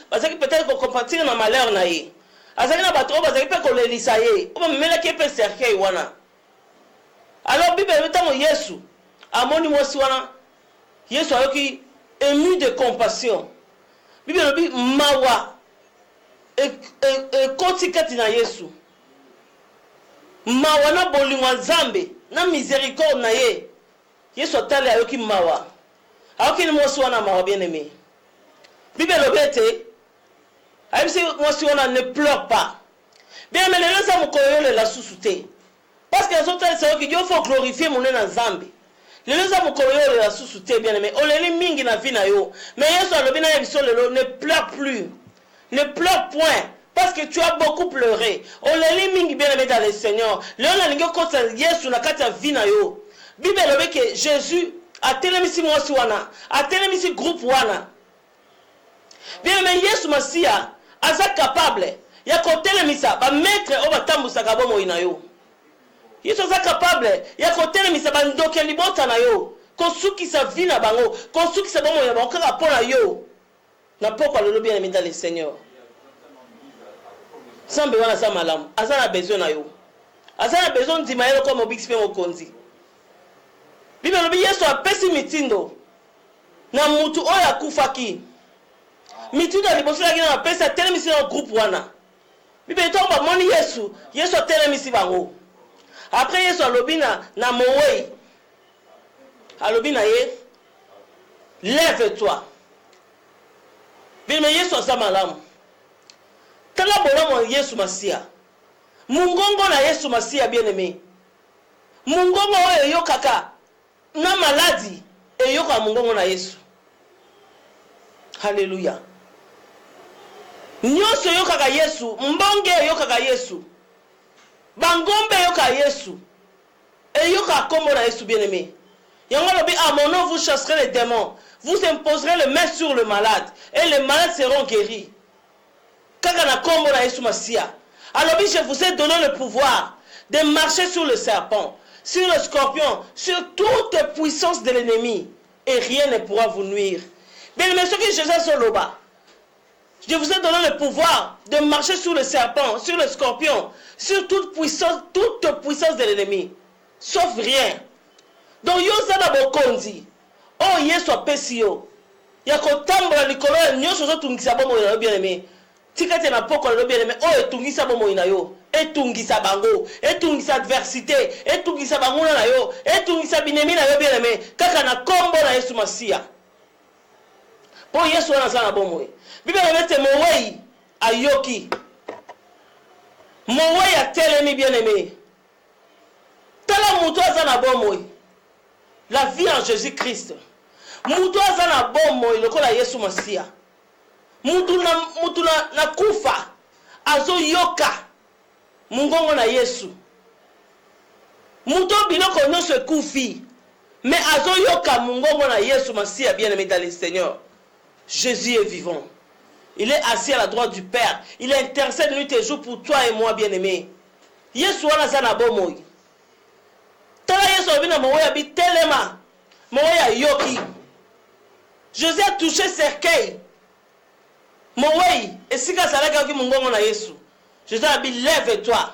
bazaki peut-être ko compatir na malheur na ye. Azaki na batu o bazaki pe ko lelisa ye. O ba mela ke pe cercueil wana. Alors Bible elobi tango Yesu amoni mwasi wana, Yesu ayoki ému de compassion. Bible elobi mawa koti kati na Yesu. Mawa na bolingo Nzambe na miséricorde na ye. Yesu atali ayoki mawa. Ayoki ni mwasi wana mawa bien aimé. Bible elobi ete ayebisi mwasi wana ne pleure pas. Bien aimé, lelo za mokolo yo lela susu te. Parce que azotalisa yoki yo faut glorifier monene na Nzambe. Lelo za mokolo yo lela susu te bien aimé. Oleli mingi na vie na yo. Mais Yesu alobi na yebiso lelo ne pleure plus. Ne pleure point. Parce que tu as beaucoup pleuré. Oleli mingi bien aimé dans le Seigneur. Lelo na lingi kota Yesu na kati ya vie na yo. Bible elobi que Jésus a telemisi mwasi wana. A telemisi groupe wana. Bien aimé, Yesu Masia aza capable ya kotelemisa ba maître o batambusaka bomoi na yo. Yesu aza capable ya kotelemisa ba ndoke libota na yo. Kosukisa vie na bango, kosukisa bomoi na bango kaka pona yo. Na poko lelo bien aimé dans le Seigneur. Sambe wana sa malamu, aza na besoin na yo. Aza na besoin ndima yelo comme obix pe mokonzi. Bible elobi Yesu apesi mitindo na mutu oyo akufaki. Mitindo liboso laki na apesi atelemisi na groupe wana. Bible etomba moni Yesu atelemisi bango. Après Yesu alobi na mowei. Alobi na ye, lève-toi. Bible Yesu aza malamu. Tala bolamo Yesu Masia. Mungongo na Yesu Masia bien aimé. Mungongo oyo yokaka na maladi eyoka mungongo na Yesu. Hallelujah. Nyoso yokaka Yesu, mbonge yokaka Yesu. Bangombe yoka Yesu. Eyoka kombo na Yesu bien aimé. Yango lobi à mon nom vous chasserez les démons. Vous imposerez les mains sur le malade et les malades seront guéris. Kaka na kombo na Yesu Masia. Alors je vous ai donné le pouvoir de marcher sur le serpent, sur le scorpion, sur toute puissance de l'ennemi et rien ne pourra vous nuire. Bien mais ce que Jésus soloba. Je vous ai donné le pouvoir de marcher sur le serpent, sur le scorpion, sur toute puissance de l'ennemi, sauf rien. Donc yo zana bokonzi. Oh Yesu apesi yo. Ya kotambola likolo ya nyonso zo tungisa bomo na bien aimé. Tikate na poko na bien aimé. Oh etungisa bomo na yo. Etungisa bango, etungisa adversité, etungisa bango na yo, etungisa binemi na yo bien aimé. Kaka na kombo na Yesu Masia. Po Yesu wana zana bomo. Bible mete mowei ayoki. Mowei atelemi bien aimé. Tala muto azana bomo. La vie en Jésus-Christ. Mutu azana bomo lokola Yesu Masia. Mutu na kufa azo yoka mungongo na Yesu. Mutu biloko nyonso kufi mais azo yoka mungongo na Yesu Masia bien-aimé dans le Seigneur. Jésus est vivant. Il est assis à la droite du Père. Il intercède nuit et jour pour toi et moi bien-aimé. Yesu wana zana bomo. Tala Yesu abina moya bi telema. Moya yoki. Jésus a touché cercueil. Moya esika salaka ki mungongo na Yesu. Jésus a dit lève-toi.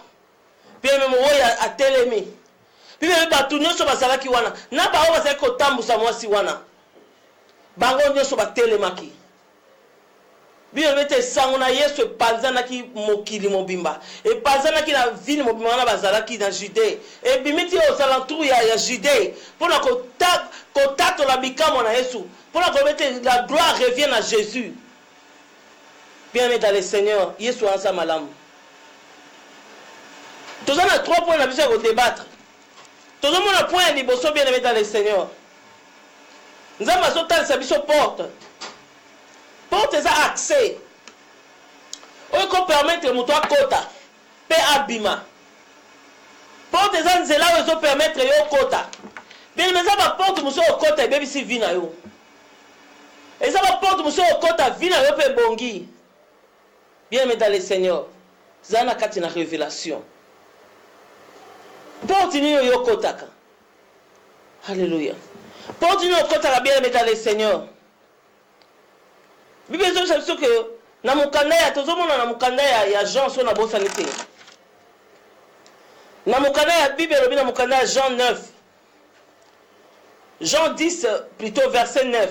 Puis même moya a telemi. Puis même ba tunyo so basalaki wana. Na ba o basaki kotambusa mwasi wana. Bango nyoso ba telemaki. Bien mette sangona Yesu panzana ki mokili mobimba. Et panzana ki na ville mobimba na bazala ki na Judée. Et bimiti aux alentours ya Judée. Pour la contact la bikamo na Yesu. Pour la mette la gloire revienne à Jésus. Bien aimé dans le Seigneur, Yesu ansa malamu. Tous on a 3 points à besoin de débattre. Tous on a point liboso bien aimé dans le Seigneur. Nous avons sauté sa biso porte. Porte ça accès. On peut permettre mon toi quota. Pe abima. Porte ça nzela on peut permettre yo quota. Bien mais ça va porte monsieur au quota baby si vina yo. Et ça va porte monsieur au quota vina yo pe bongi. Bien aimé dans le Seigneur. Zana kati na révélation. Porte ni yo kotaka. Alléluia. Porte ni yo kotaka bien aimé dans le Seigneur. Bible zo sabso que na mukanda ya tozomona na mukanda ya Jean so na bosa nete. Na mukanda ya Bible lobi na mukanda ya Jean 9. Jean 10 plutôt verset 9.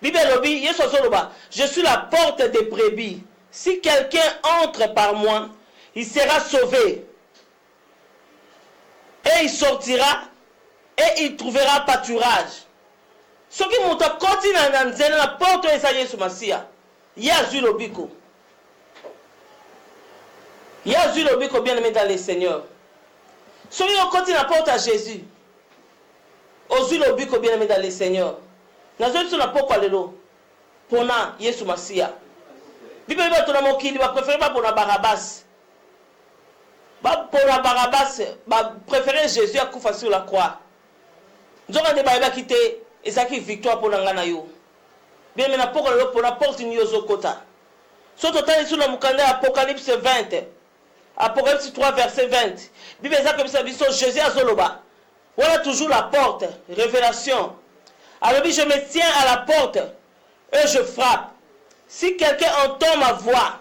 Bible lobi Yesu azoloba, je suis la porte des brebis. Si quelqu'un entre par moi, il sera sauvé. Et il sortira et il trouvera pâturage. Ce qui monte à continuer dans la porte de Yesu Masia. Yazu lobiko. Yazu lobiko bien aimé dans le Seigneur. Ce qui continue la porte à Jésus. Ozu lobiko bien aimé dans le Seigneur. Nazo sur la porte à l'élo. Pona Yesu Masia. Bible va tona mokili va préférer pas pour la Barabbas. Ba pour la Barabbas, ba préférer Jésus à kufa sur la croix. Nzoka de ba quitter et ça qui victoire pour ngana yo. Bien mais na pour la porte ni yozo kota. So total sur la mukanda Apocalypse 20. Apocalypse 3 verset 20. Bible ça comme ça biso Jésus azoloba. Voilà toujours la porte, révélation. Alors je me tiens à la porte et je frappe. Si quelqu'un entend ma voix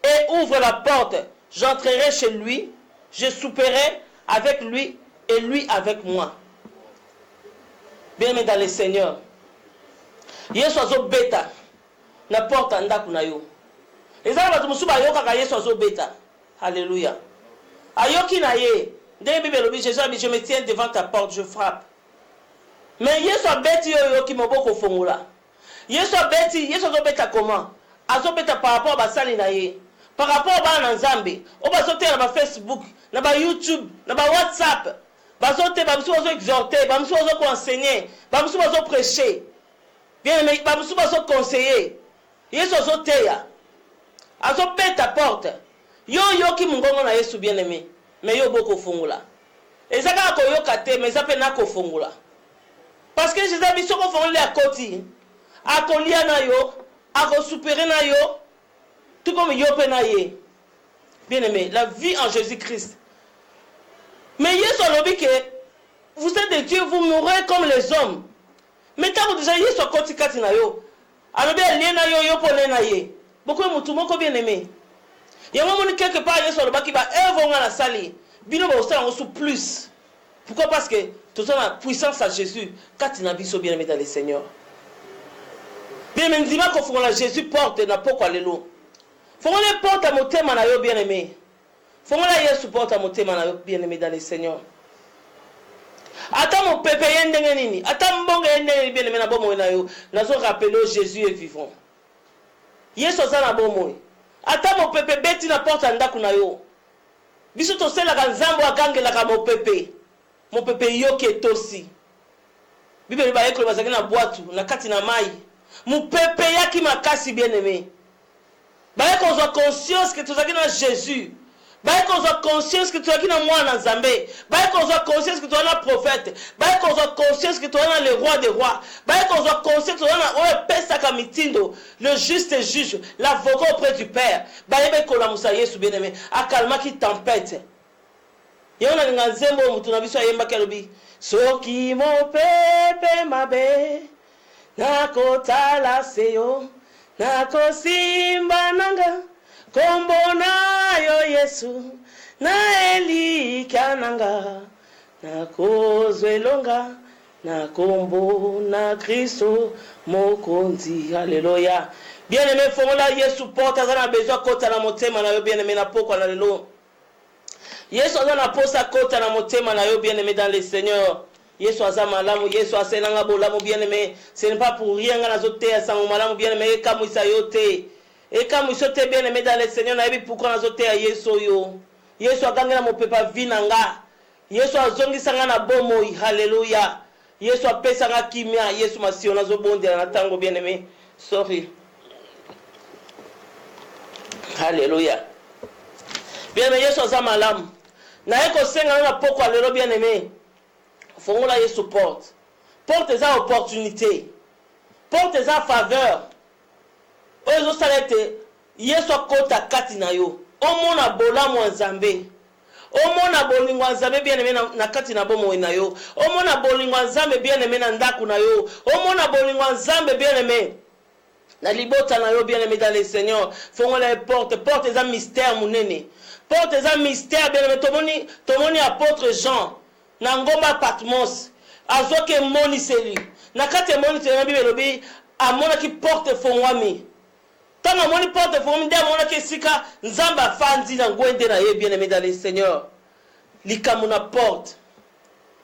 et ouvre la porte, j'entrerai chez lui, je souperai avec lui et lui avec moi. Bien-aimé dans le Seigneur. Yesu azo beta na porte ndaku na yo. Ezala batu musuba yoka ka Yesu azo beta. Alléluia. Ayoki na ye. Ndenge Bible lobi Jésus je me tiens devant ta porte, je frappe. Mais Yesu abeti yo yoki moboko fongula. Yesu abeti, Yesu azobeta comment? Azobeta par rapport à basali na ye. Par rapport à Nzambe, on va sauter na Facebook, na ba YouTube, na ba WhatsApp. Ba sauter, ba musu bazo exhorter, ba musu bazo enseigner, ba musu bazo prêcher. Bien mais ba musu bazo conseiller. Yesu azoteya. Azobeta porte. Yo yoki mungongo na Yesu bien aimé. Mais yo boko fungula. Ezaka ko yoka te, mais ça peut na ko fungula. Parce que Jésus a mis soko fungula à côté. A kolia na yo, a ko supérer na yo, tout comme yo pe na ye. Bien aimé, la vie en Jésus-Christ. Mais Yesu a dit que vous êtes de Dieu, vous mourrez comme les hommes. Mais quand vous déjà Yesu a koti kati na yo, alors bien lien na yo yo pone na ye. Beaucoup de mutu moko bien aimé. Il y a un moment quelque part Yesu a dit qu'il va œuvrer dans la salle. Bino ba osala en plus. Pourquoi? Parce que tout ça la puissance à Jésus quand il a biso bien aimé dans le Seigneur. Bien mais ndima ko fongola Jésus porte na poko alelo. Fongola porte à motema na yo bien aimé. Fongola Yesu porte à motema na yo bien aimé dans le Seigneur. Ata mon pepe yendenge nini? Ata mbonga yendenge bien aimé na bomo na yo. Nazo rappeler Jésus est vivant. Yesu za na bomo. Ata mon pepe beti na porte ndaku na yo. Biso to sela ka nzambo akangela ka mon pepe. Mon pepe yo ke tosi. Bible ba yeko bazaki na boatu na kati na mai. Mon pepe yaki makasi bien aimé. Bah qu'on soit conscience que tu es dans Jésus. Bah qu'on soit conscience que tu es dans moi dans Zambé. Bah qu'on soit conscience que tu es dans le prophète. Bah qu'on soit conscience que tu es dans le roi des rois. Bah qu'on soit conscience que tu es dans le Père Mitindo, le juste juge, l'avocat auprès du Père. Bah yebe ko la musa Yesu bien aimé. Akalma qui tempête. Yona nganzembo mutuna biso yemba kelobi. Soki mo pepe mabe. Nakotala seyo. Nako simba nanga kombo na yo Yesu na elika nanga nako zwelonga na kombo na Kristo mokonzi. Alléluia. Bien-aimé, fongola Yesu porte azana besoin kota na motema na yo bien-aimé na pokwa na lelo. Yesu azana posa kota na motema na yo bien-aimé dans le Seigneur. Yesu azama malamu, Yesu asenanga bolamu bien-aimé. Ce n'est pas pour rien nga nazote ya sango malamu bien-aimé eka mwisa yote. Eka mwisa yote bien-aimé dans le Seigneur na yebi pourquoi nazote ya Yesu yo. Yesu agangela mopepa vina nga. Yesu azongisa nga na bomoi. Hallelujah. Yesu apesa nga kimia. Yesu masio nazobondela na tango bien-aimé. Sorry. Alléluia. Bien-aimé, Yesu azama malamu. Na eko senga na poko alelo bien-aimé. Fongola Yesu porte. Porte eza opportunité. Porte eza faveur. Oyo salete Yesu akota kati na yo. Omona bolamu nzambe. Omona bolingo nzambe bien-aimé na kati na bomo na yo. Omona bolingo nzambe bien-aimé na ndaku na yo. Omona bolingo nzambe bien-aimé na libota na yo bien-aimé dans le Seigneur. Fongola porte eza mystère munene. Porte eza mystère bien-aimé. Tomoni apôtre Jean na ngomba Patmos azoke moni seli. Na kati moni seli na Bible lobi amona ki porte fongwami. Tanga moni porte fongwami nde amona ki sika nzamba fandi na ngwende na ye bien-aimé dans le Seigneur. Likamuna porte.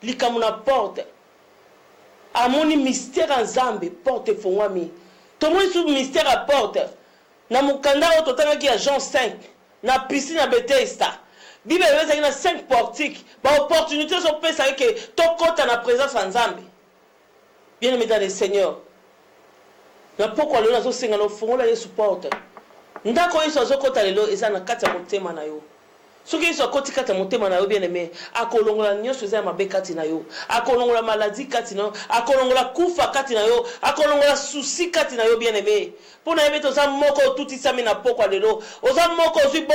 Likamuna porte. Amoni mystère nzambe porte fongwami. Tout le monde sous mystère à porte. Na mukanda o totanga ki a Jean 5. Na piscine à Bethesda. Bible est na 5 portiques. Ba opportunité so pesa que to kota na présence en Nzambe. Bien-aimé dans le Seigneur. Na pourquoi le nazo senga no fongola Yesu porte. Ndako Yesu azo kota lelo eza na kati ya motema na yo. Soki Yesu akoti kati ya motema na yo bien-aimé, akolongola nyonso eza mabe kati na yo, akolongola maladie kati na yo, akolongola kufa kati na yo, akolongola souci kati na yo bien-aimé. Pona yebe toza moko tutisami na pokwa lelo, oza moko ozwi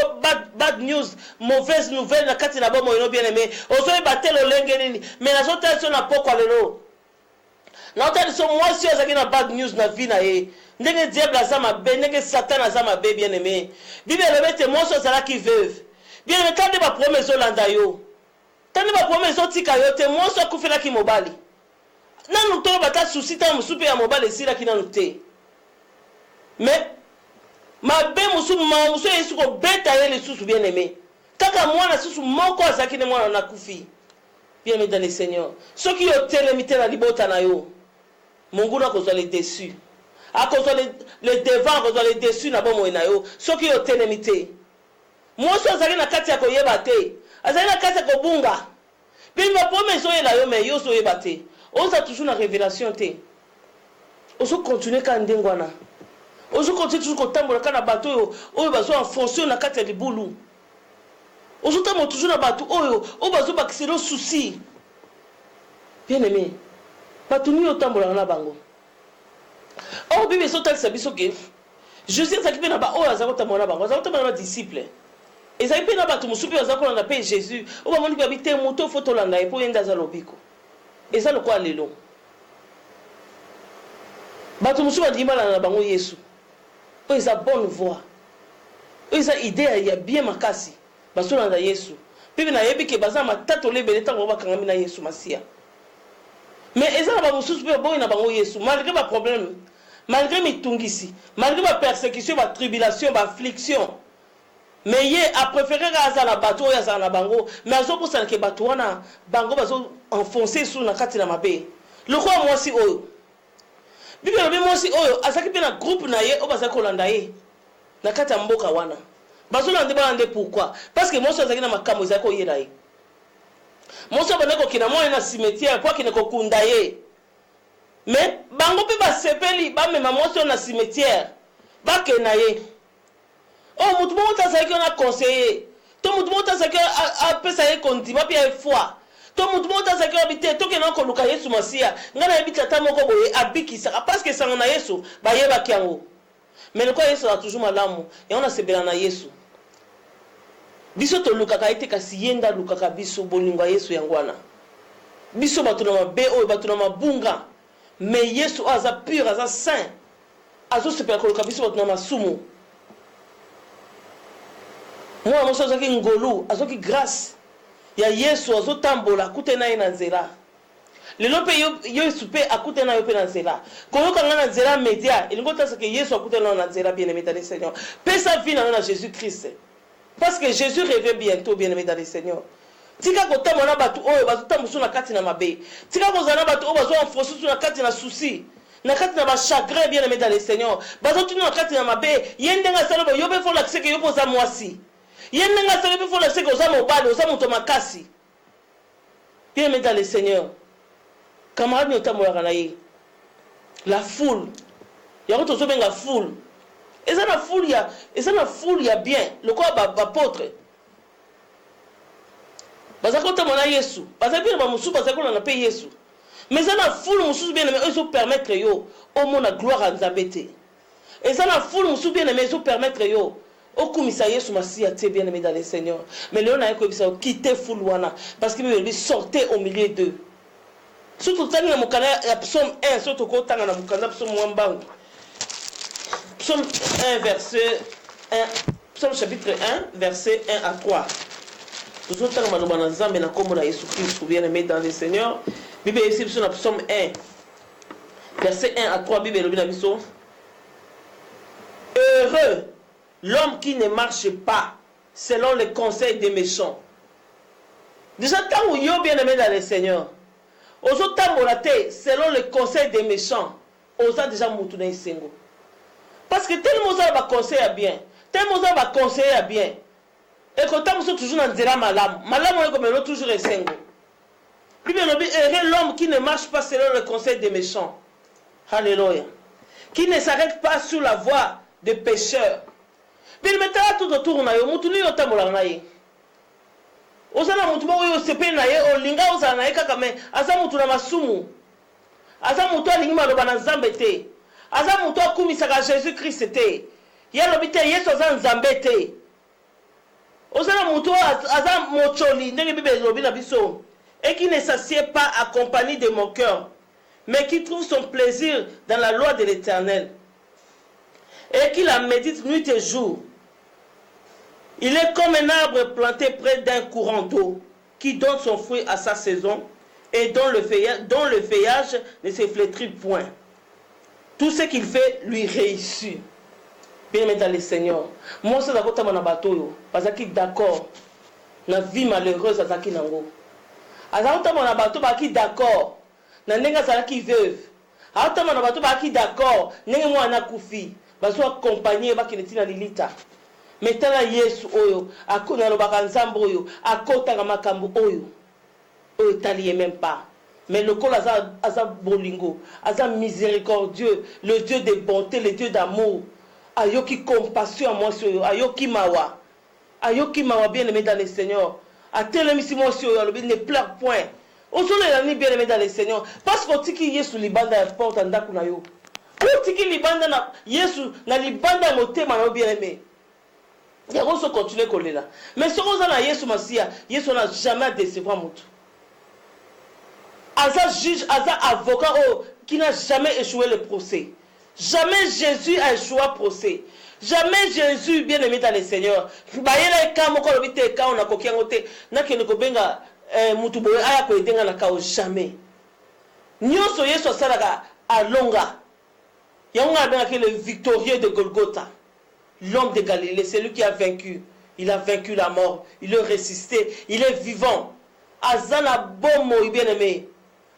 bad news, mauvaise nouvelle na kati na bomo yo bien-aimé, ozo yeba telo lenge nini, mais nazo telo na pokwa lelo. Na telo so mwasi ozaki na bad news na vie na ye. Ndenge diable aza mabe, ndenge Satan aza mabe bien-aimé. Bible lebete mwasi ozalaki veuve. Bien, mais quand tu vas promesse Olanda yo, quand tu vas promesse Tika yo, te moi so kufela ki mobali. Na nous to bata souci ta musupe ya mobali sila ki na nute. Mais ma be musu yesu ko beta ye le susu bien aimé. Kaka mwana susu moko azaki ne mwana na kufi. Bien aimé dans le Seigneur. Ceux qui ont télémité la libota na yo. Mungu na ko les déçus. A ko les devant ko les déçus na bomo na yo. Ceux qui ont télémité. Moi so azali na kati ya koyeba te. Azali na kati ya kobunga. Puis ma promesse oyela yo mais yo so yeba te. Oza toujours na révélation te. Ozo continuer ka ndengwana. Ozo continuer toujours kotambola kana bato oyo bazo enfoncer na kati ya libulu. Ozo tambo toujours na bato oyo bazo bakiselo souci. Bien aimé. Bato ni otambola na bango. Oh Bible so talisa biso ke Jésus azaki na ba oyo azako tambola na bango. Azako tambola na disciple. Et ça y est, na musupi azako na paix Jésus. O ba moni ba bité moto photo langa e po yenda za lobiko. Et ça le quoi lelo. Batu musupi adimala na bango Yesu. O eza bonne voix. O eza idée ya bien makasi. Baso na Yesu. Bibi na yebi ke baza matato lebele tango ba kangami na Yesu Masia. Mais eza na ba musupi ba boy na bango Yesu malgré ba problème, malgré mitungisi, malgré ba persécution, ba tribulation, ba affliction. Mais ye a préféré raza la bateau ya za na bango, mais azo posana ke bateau wana bango bazo enfoncer sous na kati na mabe. Le quoi moi si oyo. Bibi lobi moi si oyo azaki pe na groupe na ye o bazaki kolanda ye. Na kati ya mboka wana. Bazo lande balande pourquoi? Parce que moi so azaki na makambo ezaki ko yela ye. Moi so banako kina moi na cimetière kwa kina ko kunda ye. Mais bango pe ba sepeli ba mema moi so na cimetière. Ba ke na ye. Oh, mutu monta sa ki on a conseillé. To mutu monta sa ki a pesa ye konti, ba pia foi. To mutu monta sa ki habité, to ke na ko luka Yesu Masia. Ngana habita ta moko boye abikisa parce que sanga na Yesu ba yeba kiango. Mais le quoi Yesu a toujours malamu. Et on a sebela na Yesu. Biso to luka ka ite kasi yenda luka ka biso bolingo Yesu yangwana. Biso batu na mabe o batu na mabunga. Mais Yesu aza pur, aza saint. Azo sepela ko luka biso batu na masumu. Moi moso azaki ngolu azoki grâce ya Yesu azotambola kute na nzela. lelo pe yo souper akute na yo pe na nzela koyoka nga na nzela média elingo tasa ke Yesu akute na nzela bien-aimé dans le Seigneur pe sa vie na Jésus-Christ parce que Jésus revient bientôt bien-aimé dans le Seigneur tika kotama na batu oyo bazotambusu na kati na mabe tika kozana batu oyo bazo enfoncer na kati na souci na kati na ba chagrin bien-aimé dans le Seigneur bazotuna na kati na mabe yendenga salobo yo be fo la kiseke yo poza mwasi yendenga salobo fo la kiseke oza mobali oza moto makasi bien-aimé dans le Seigneur camarade notamolaka na ye la foule yango tozobenga foule eza na foule ya bien lokola bapôtre bazali kotamona Yesu bazali bien bamosusu bazali kolanda mpe Yesu mais eza na foule mosusu bien aimé ezopermettre yo omona gloire ya Nzambe te eza na foule mosusu bien aimé ezopermettre yo okumisa Yesu masiya te bien aimé dans le Seigneur mais lelo naye koyebisa yo quitter foule wana parce que bible sortez au milieu d'eux surtout tani na mokanda ya psaume 1 surtout ko tanga na mokanda psaume mwambangu psaume 1 verset 1 psaume chapitre 1 verset 1 à 3 toujours tanga maloba na Nzambe na kombo na Yesu Christ bien aimé dans le Seigneur bible ici sur le psaume 1 verset 1 à 3 bible lobi na biso heureux l'homme qui ne marche pas selon les conseils des méchants déjà tant yo bien aimé dans le Seigneur ozo tambola te selon les conseils des méchants oza déjà mutu na isengo parce que tellement ça va conseiller bien tellement ça va conseiller bien et quand on est toujours dans nzela malamu on est comme toujours isengo puis bien l'homme qui ne marche pas selon les conseils des méchants alléluia qui ne s'arrête pas sur la voie des pécheurs bien maintenant tout autour na yo mutu ni yo tambola na ye ozana mutu ba oyo sepe na ye olinga ozana na ye kaka me aza mutu na masumu aza mutu alingi maloba na Nzambe te aza mutu akumisaka Jésus Christ te ye lobi te Yesu aza Nzambe te ozana mutu aza mocholi ndenge bible lobi na biso et qui ne s'assied pas accompagné de mon cœur mais qui trouve son plaisir dans la loi de l'Éternel et qui la médite nuit et jour. Il est comme un arbre planté près d'un courant d'eau qui donne son fruit à sa saison et dont le feuillage ne se flétrit point. Tout ce qu'il fait lui réussit. Bien aimé dans le Seigneur. Moi, c'est d'abord mon abato parce que d'accord. La vie malheureuse à Zaki Nango. Azauta mon abato qui d'accord. Na nenga Zaki veuve. Azauta mon abato qui d'accord. Nenga moi na kufi. Baso accompagner ba kinetina lilita. Metala Yesu oyo akona lobaka Nzambe oyo akota ka makambo oyo oyo taliye même pas mais le col aza bolingo aza miséricordieux le Dieu de bonté le Dieu d'amour ayoki compassion à moi oyo ayoki mawa bien aimé dans le Seigneur atelemisi moi oyo alobi ne pleure point osolo la ni bien aimé dans le Seigneur parce que tiki Yesu libanda ya porte ndaku na yo tiki libanda na Yesu na libanda motema na bien aimé. Il y a aussi continuer coller là. Mais ce qu'on a là, Yesu Masia, Yesu n'a jamais décevoir moutou. Asa juge, asa avocat qui n'a jamais échoué le procès. Jamais Jésus a échoué le procès. Jamais Jésus bien aimé dans le Seigneur. Bayela kamo ko lobite ka on a kokiangote na ke ko benga mutu boye aya ko edenga na kao jamais. Nyoso Yesu salaka alonga. Yanga benga ke le victorieux de Golgotha. L'homme de Galilée, c'est lui qui a vaincu. Il a vaincu la mort. Il a résisté. Il est vivant. Azana bomo bien aimé.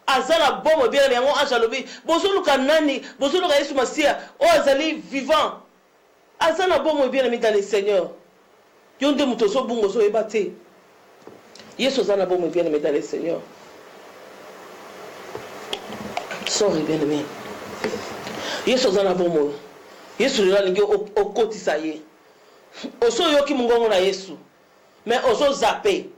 Azana bomo bien aimé. On a jalobi. Bozolo kanani. Bozolo ka Yesu Masia. Oh azali vivant. Azana bomo bien aimé dans le Seigneur. Yonde mutoso bungo so ebate. Yesu azana bomo bien aimé dans le Seigneur. Sorry bien aimé. Yesu azana bomo. Yesu lelo lingi okotisa ye oso yoki mungongo na Yesu mais oso zappé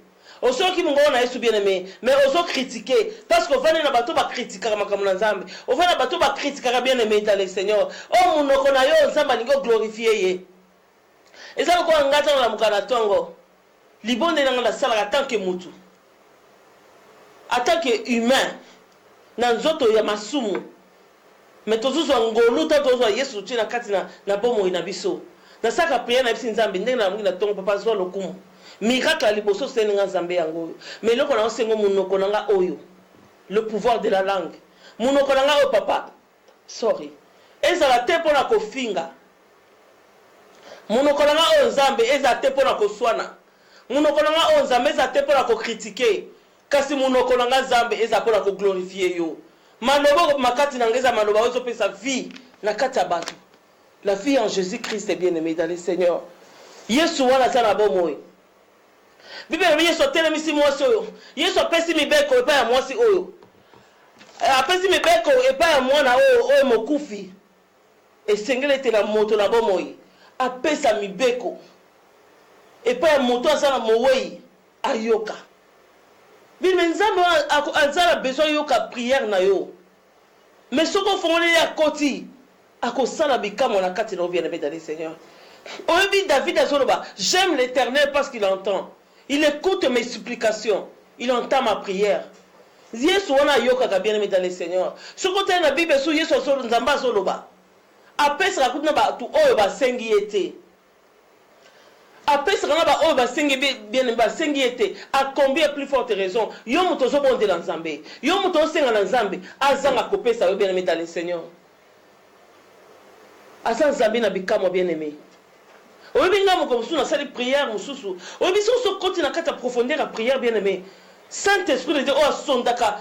oso yoki mungongo na Yesu bien aimé mais oso critiquer parce que vana na bato ba critiquer makambo na Nzambe vana bato ba critiquer bien aimé dans le Seigneur o munoko na yo Nzambe lingi glorifier ye ezalo ko ngata na mukana tongo libonde na ngala sala tant que mutu en tant que humain na nzoto ya masumu mais tozo ngolu tozo Yesu tina kati na bomo ina biso na saka prière na biso Nzambe ndenge na mungi na tongo papa zo lokumu miracle liboso senga Nzambe yango mais loko na osengo munoko nanga oyo le pouvoir de la langue. Monoko nanga o papa. Sorry. Ezala te pona ko finga. Monoko nanga o nzambe ezala te pona ko swana. Monoko nanga o nzambe ezala te pona ko critiquer. Kasi monoko nanga nzambe ezala pona ko glorifier yo. Maloba makati nanga ezala maloba ozo pesa vie na kati ya bato. La vie en Jésus-Christ est bien-aimée dans le Seigneur. Yesu wana zana bomoy. Bible Yesu telemisi mwasi oyo. Yesu apesi mibeko epa ya mwasi oyo. Apesi mibeko epa ya mwana oyo mokufi. Esengele te na moto na bomoy. Apesa mibeko epa ya moto azana mowei ayoka. Bible nzambe azala besoin yoka prière na yo. Mais soko fongole ya koti akosala bikamo na kati na bien-aimé dans le Seigneur. Oyebi David azoloba, j'aime l'Éternel parce qu'il entend. Il écoute mes supplications. Il entend ma prière. Yesu wana yoka ka bien-aimé dans le Seigneur. Ce côté na Bible sou Yesu solo nzamba zoloba. Apesa ka kuna ba tu oyo ba sengi ete. Apesa kana ba oyo ba sengi bien-aimé ba sengi ete. À combien plus forte raison yo muto zo bonde na nzambe. Yo muto senga na nzambe azanga kopesa yo bien-aimé dans le Seigneur. Asa nzambe na bikamo bien-aimé. Oyebi nga moko musu na sali prière mususu. Oyebi so koti na kata profondeur à prière bien-aimé. Saint-Esprit de Dieu asondaka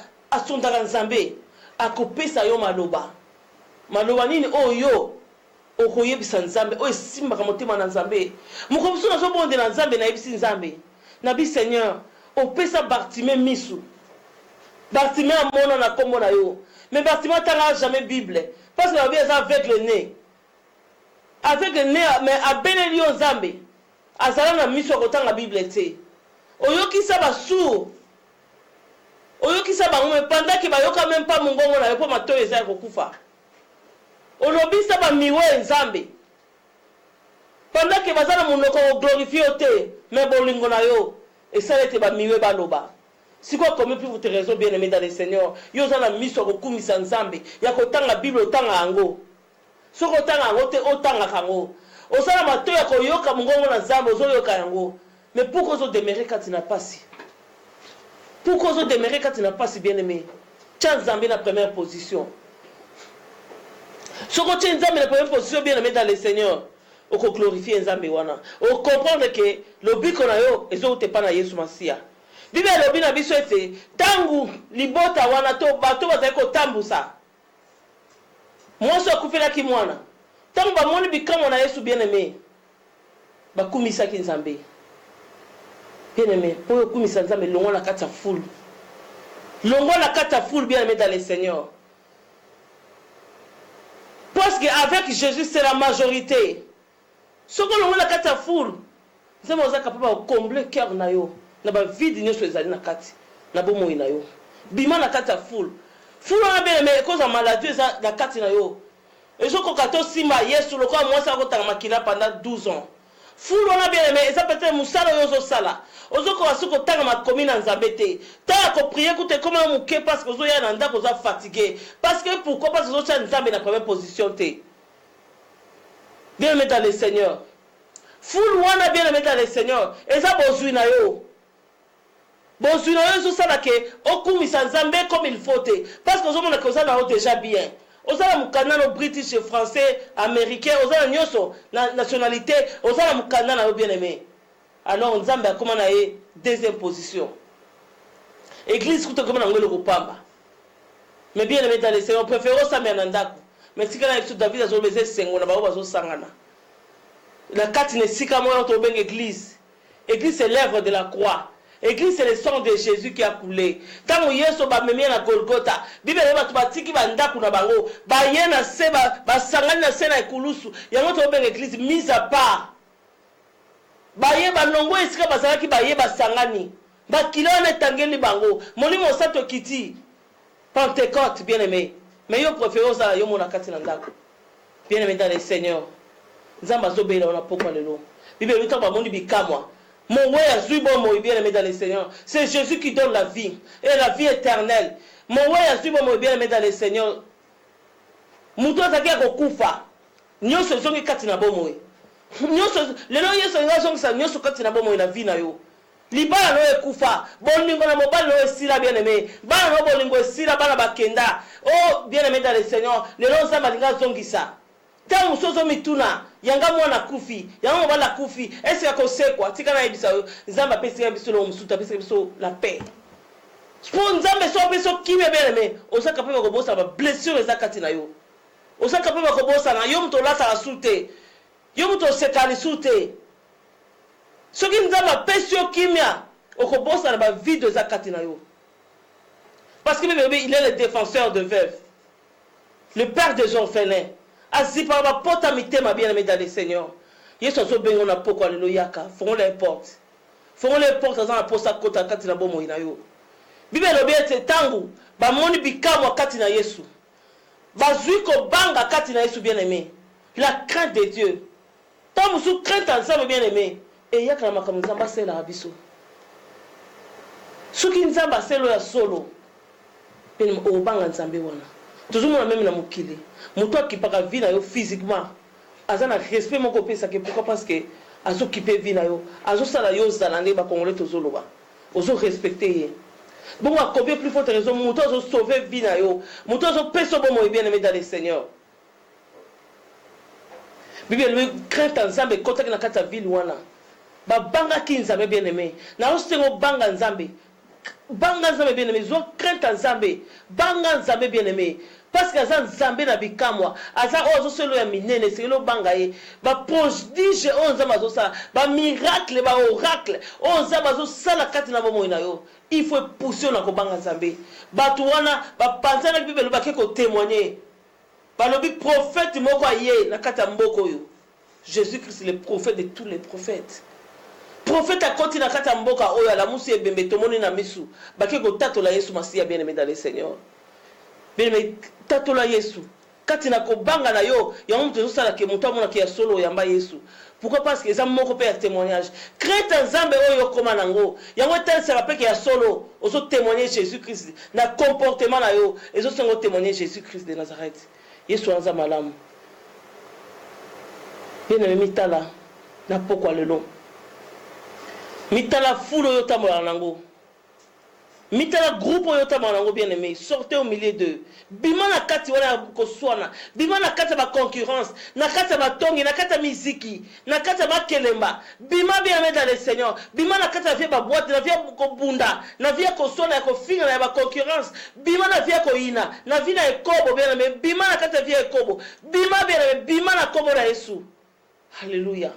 nzambe akopesa yo maloba. Maloba nini oyo okoyebisa nzambe oyo simbaka motema na nzambe. Moko musu na so bonde na nzambe na yebisi nzambe. Na bi Seigneur, opesa Bartimée misu. Bartimée amona na kombo na yo. Mais Bartimée tanga jamais Bible parce que la Bible est avec le nez. Avec le nez, mais à Benelio Zambé, à Zalana Miso Rotan la Bible était. Oyoki Saba sourd. Oyoki Saba, mais pendant qu'il va yoka même pas mon gongo, on n'avait pas ma toile et ça Kufa. Olobi Saba Miwe Zambé. Pendant qu'il va zala mon loko glorifié au thé, mais bon lingonayo, et ça était ba Miwe Baloba. Si quoi, comme plus vous te raison bien aimé dans le Seigneur, yo zala Miso Rokumi Sanzambe, yakotan la Bible autant à Ango. Soko tanga ngote otanga kango osala mato ya koyoka mungongo na nzambe ozoyoka yango mais pourquoi ozo demeurer quand tu n'as pas si pourquoi ozo demeurer quand tu n'as pas si bien aimé tient nzambe na première position soko tient nzambe na première position bien aimé dans le Seigneur oko glorifier nzambe wana o comprendre que le biko na yo ezo te pa na Yesu Masia Bible lobi na biso ete tangu libota wana to bato bazali ko tambusa mwasi akufelaki mwana ntango bamoni bikamwa na Yesu bien-aimé bakumisaki nzambe bien-aimé po okumisa nzambe longo na kati ya foule bien-aimé dans le Seigneur parce que avec Jésus c'est la majorité soko longo na kati ya foule nzambe oza capable combler cœur na yo na ba vide nyonso ezali na kati na bomoi na yo bima na kati ya foule Fula bien mais cause maladie eza na kati na yo. Ezoko kato sima Yesu lokwa mwasi akotanga makila pendant 12 ans. Fula bien mais eza peut-être musala yozo sala. Ozoko wasuko tanga makomi na nzambe te. Ta ko prier koute comment muke parce que ozo ya na ndako oza fatigué. Parce que pourquoi parce que ozo cha nzambe na première position te. Bien mais dans le Seigneur. Fula bien mais dans le Seigneur. Eza bozui na yo. Bon, si nous sommes que okumisa nzambe comme il faut parce que nous sommes déjà bien. Nous sommes Canada, British, Français, Américain, nous sommes nyoso nationalité, nous sommes Canada bien aimé. Alors nzambe a comment naé deuxième position. Église kuto comme ngolo kupamba. Mais bien aimé dans les Seigneur, préférons ça mais nandako. Mais si kana sur David azo beze sengo na ba bazo sangana. La carte ne sika mo to ben église. Église c'est l'œuvre de la croix. Église c'est le sang de Jésus qui a coulé. Tant Yesu ba memia na Golgotha, Bible ba tubatiki ba ndaku na bango, ba yena seba ba sangani na sena ekulusu. Yango to ben église mise à part. Ba ye ba longo esika ba sangaki ba ye ba sangani. Ba kilone tangeli bango. Molimo sato kiti. Pentecôte bien-aimé. Mais yo préférons ça yo mona kati na ndaku. Bien-aimé dans le Seigneur. Nzamba zo bela ona pokwa lelo. Bible luta ba moni bikamwa. Mon ouais, bien aimé dans le Seigneur. C'est Jésus qui donne la vie. Et la vie éternelle. Mon ouais, bien aimé dans le Seigneur. Mouto zaki ya kokufa. Nyoso zongi kati na bomoe. Nyoso lelo yeso ngazo ngisa nyoso kati na bomoe na vie na yo. libala no ekufa bolingo na mobali no esila bien aimé bana no bolingo esila bana bakenda oh bien aimé dans le Seigneur le long ça balinga zongisa ta musozo mituna yanga mwana kufi yanga mobala kufi est-ce que kosekwa tika na ebisa nzamba pesi biso lo musuta pesi biso la paix pour nzambe so peso kimia bien aimé osaka pe ko bosa ba blessure ezakati na yo osaka pe ko bosa na yo mto lata la sute yo mto sekali sute soki nzamba pesi yo kimia okobosa na ba vide ezakati na yo parce que bébé il est le défenseur de veuves le père des orphelins azipa ba pota mitema bien aimé dans le Seigneur yeso so bengo na poko lelo yaka feront les portes dans la posta kota kati na bomo ina yo bible lobi ete tangu ba moni bikamo kati na Yesu bazui ko banga kati na Yesu bien aimé la crainte de Dieu tant musu crainte ensemble bien aimé et yaka na makambo nzamba sela abiso soki nzamba selo ya solo pene o banga nzambe wana tozomona même na mokili moto akipaka vie na yo physiquement aza na respect moko pesa ke pourquoi parce que azo kipe vie na yo azo sala yo zala nde ba congolais tozoloba ozo respecter ye bon à combien plus forte raison moto azo sauver vie na yo moto azo peso bon mo bien aimé dans le Seigneur bible lui crainte nzambe kota na kata ville wana ba banga ki nzambe bien aimé na osengo banga nzambe bien aimé zo crainte nzambe banga nzambe bien aimé parce que azan nzambe na bikamwa aza ozo selo ya minene selo banga ye ba prodige onza mazo sa ba miracle ba oracle onza mazo sala kati na bomo ina yo il faut pousser na ko banga nzambe batu wana ba panza na bible ba ke ko témoigner ba lobi prophète moko ye na kata mboko yo Jésus Christ le prophète de tous les prophètes prophète a koti na kata mboka oyo ala musi ebembe tomoni na misu ba ke ko tatola Yesu Masia bien aimé dans le Seigneur bien aimé tatola Yesu kati na ko banga na yo ya mtu zo sala ke mutu amona ke ya solo yamba Yesu pourquoi parce que ça moko pe ya témoignage crête nzambe oyo koma nango yango tel sera pe ke ya solo ozo témoigner Jésus Christ na comportement na yo ezo sengo témoigner Jésus Christ de Nazareth Yesu anza malamu bien aimé mitala na poko lelo mitala fulo yo tamola nango mitala groupe yo tamola nango bien aimé sortez au milieu d'eux bima na kati wana ko swana bima na kati ba concurrence na kati ba tongi na kati miziki na kati ba kelemba bima bien aimé dans le Seigneur bima na kati via ba boîte na via ko bunda na via ko swana ko finga na ba concurrence bima na via ko ina na via na ekobo bien aimé bima na kati via ekobo bima bien aimé bima na kobo na Yesu alléluia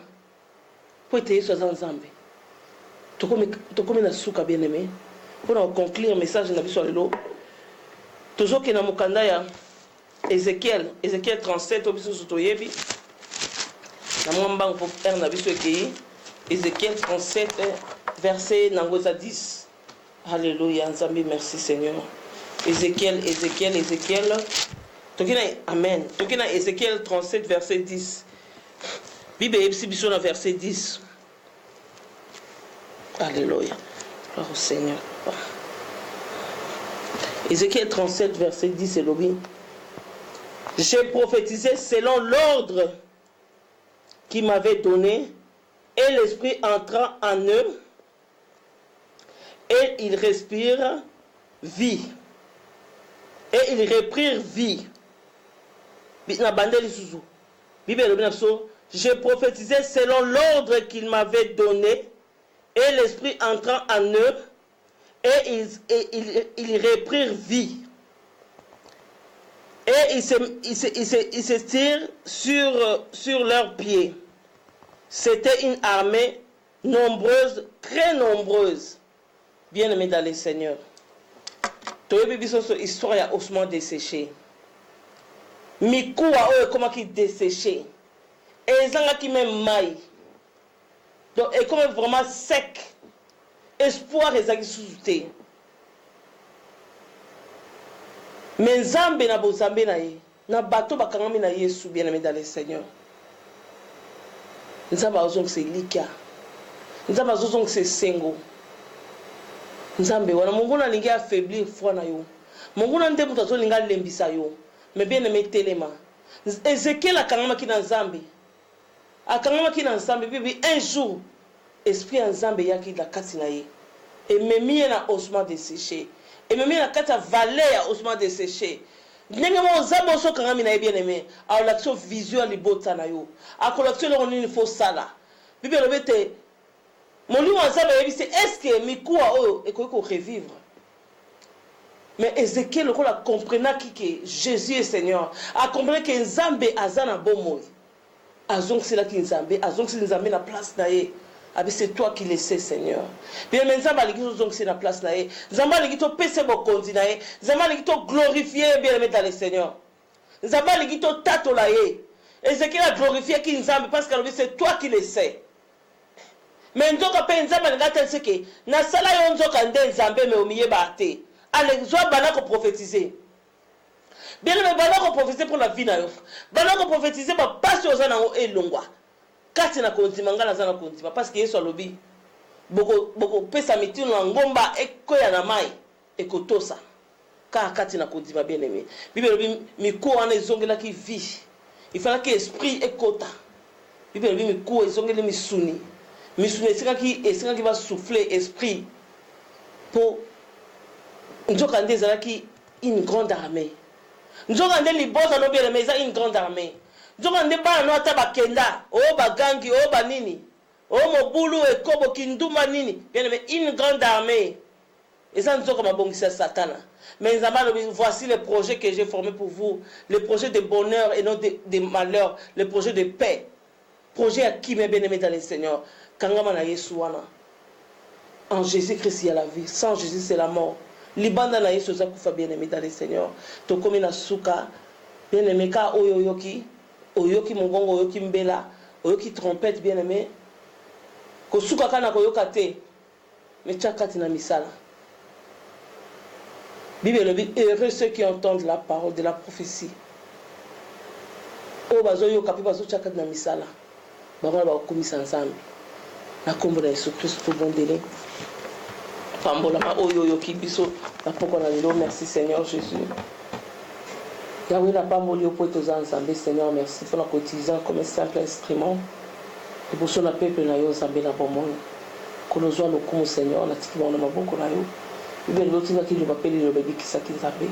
poete Yesu azanzambe tokome na suka bien aimé pour conclure message na biso lelo tozoke na mukanda ya Ézéchiel 37 obiso sotoyebi na mwamba pour faire na biso ekei Ézéchiel 37 verset nangoza 10 alléluia nzambe merci Seigneur Ézéchiel tokina amen tokina Ézéchiel 37 verset 10 Bible ebisi biso na verset 10 alléluia gloire au Seigneur Ézéchiel 37 verset 10 c'est l'objet. J'ai prophétisé selon l'ordre qui m'avait donné et l'esprit entra en eux et ils respirent vie et ils reprirent vie. J'ai prophétisé selon l'ordre qu'il m'avait donné et l'esprit entrant en eux et ils reprirent vie. Et ils se tirent sur leurs pieds. C'était une armée nombreuse, très nombreuse. Bien aimé dans les seigneurs. Tu as vu l'histoire ya osement desséché. Mikuwa oyo comment qui desséché. Et zanga qui même maille. Donc et comme vraiment sec. Espoir ezaki sous-té. Mais Nzambe na bozambe na ye. Na bato bakangami na Yesu bien aimé dans les seigneurs. Nzambe azong se lika. Nzambe azong se sengo. Nzambe wana Mungu na lingi affaiblir foi na yo. Mungu na ndemu tazo linga lembisa yo. Mais bien aimé telema. Ézéchiel akangama ki na Nzambe. Akangama ki na Nzambe bibi un jour esprit ya nzambe yaki na kati na ye ememi ye na osement desséché ememi ye na kati ya vallée ya osement desséché ndenge mo nzambe osokanga mina ye bien aimé aolakisa vision ya libota na yo akolakisa eloko nini fo sala bible elobi ete molimo ya nzambe ayebi se estce mikuwa oyo ekoki korevivre. Mais Ézéchiel a compris que Jésus est Seigneur. A compris que Nzambe aza na bomoi. Azong c'est là qui Nzambe, azong c'est Nzambe na place nae. Abi c'est toi qui le sais Seigneur. Bien mais Nzambe aliki zong c'est na place nae. Nzambe aliki to pese bokondi nae. Nzambe aliki to glorifier bien aimé dans le Seigneur. Nzambe aliki to tato lae. Ézéchiel a glorifié qui Nzambe parce que c'est toi qui le sais. Mais nzoka pe Nzambe ngata c'est que na sala yo nzoka nde Nzambe me omiye ba te. Allez, soit banako prophétiser. Bien le banako prophétiser pour la vie na yo. Banako prophétiser ba passe aux anango et longwa. Kati na kontima ngala zana kontima parce que yeso lobi. Boko pesa mitino na ngomba ekoya na mai ekotosa. Ka kati na kontima bien aimé. Bible lobi miko ana ezongela ki vie. Il fallait que esprit ekota. Bible lobi miko ezongela misuni. Misuni esika ki va souffler esprit pour Nzokande ezalaki une grande armée. Nzokande liboza no bien mais une grande armée. Nzokande bana no ata bakenda, o bagangi, o banini, o mobulu ekobo kinduma nini, bien mais une grande armée. Et ça nzoka mabongisa satana. Mais voici les projets que j'ai formés pour vous, les projets de bonheur et non de malheur, les projets de paix. Projet à qui m'est bien aimé dans le Seigneur. Kangama na Yesu wana. En Jésus-Christ il y a la vie, sans Jésus c'est la mort. Libanda na Yesu za kufa bien aimé dans le Seigneur. To komi na suka bien aimé ka oyoki mongongo oyoki mbela oyoki trompette bien aimé. Ko suka kana ko yokate mais chakati na misala. Bible dit heureux ceux qui entendent la parole de la prophétie. O bazo yoka pe bazo chakati na misala. Bangala ba komisa nzambe. Na kombo na Yesu Christ pour bon délai. Merci Seigneur Jésus. Yahweh n'a pas moulu pour être ensemble, Seigneur, merci pour notre utilisant comme un simple instrument. Et pour son peuple, na yo ensemble na bon monde. Que nous soyons comme Seigneur, na tiki na maboko na yo. Bible l'autre qui le appelle le bébé qui s'aki nzambe.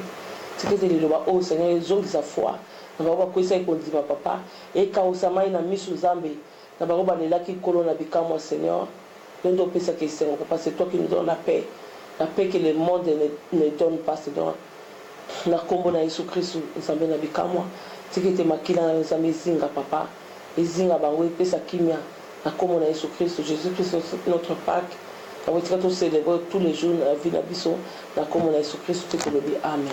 C'est que le ba oh Seigneur, ils ont sa foi. Na ba ko isa ko ndima papa et ka osama na misu nzambe. Na ba ba lela ki kolo na bikamo Seigneur. Parce que c'est toi qui nous donnes la paix que le monde ne donne pas, Seigneur. Na kombo na Yesu Christ nzambe na bikamwa tikete makila na nzambe zinga papa ezinga bango pesa kimia na kombo na Yesu Christ Jésus Christ notre Pâque ka wetika to célébrer tous les jours na vie na biso na kombo na Yesu Christ te kolobi amen.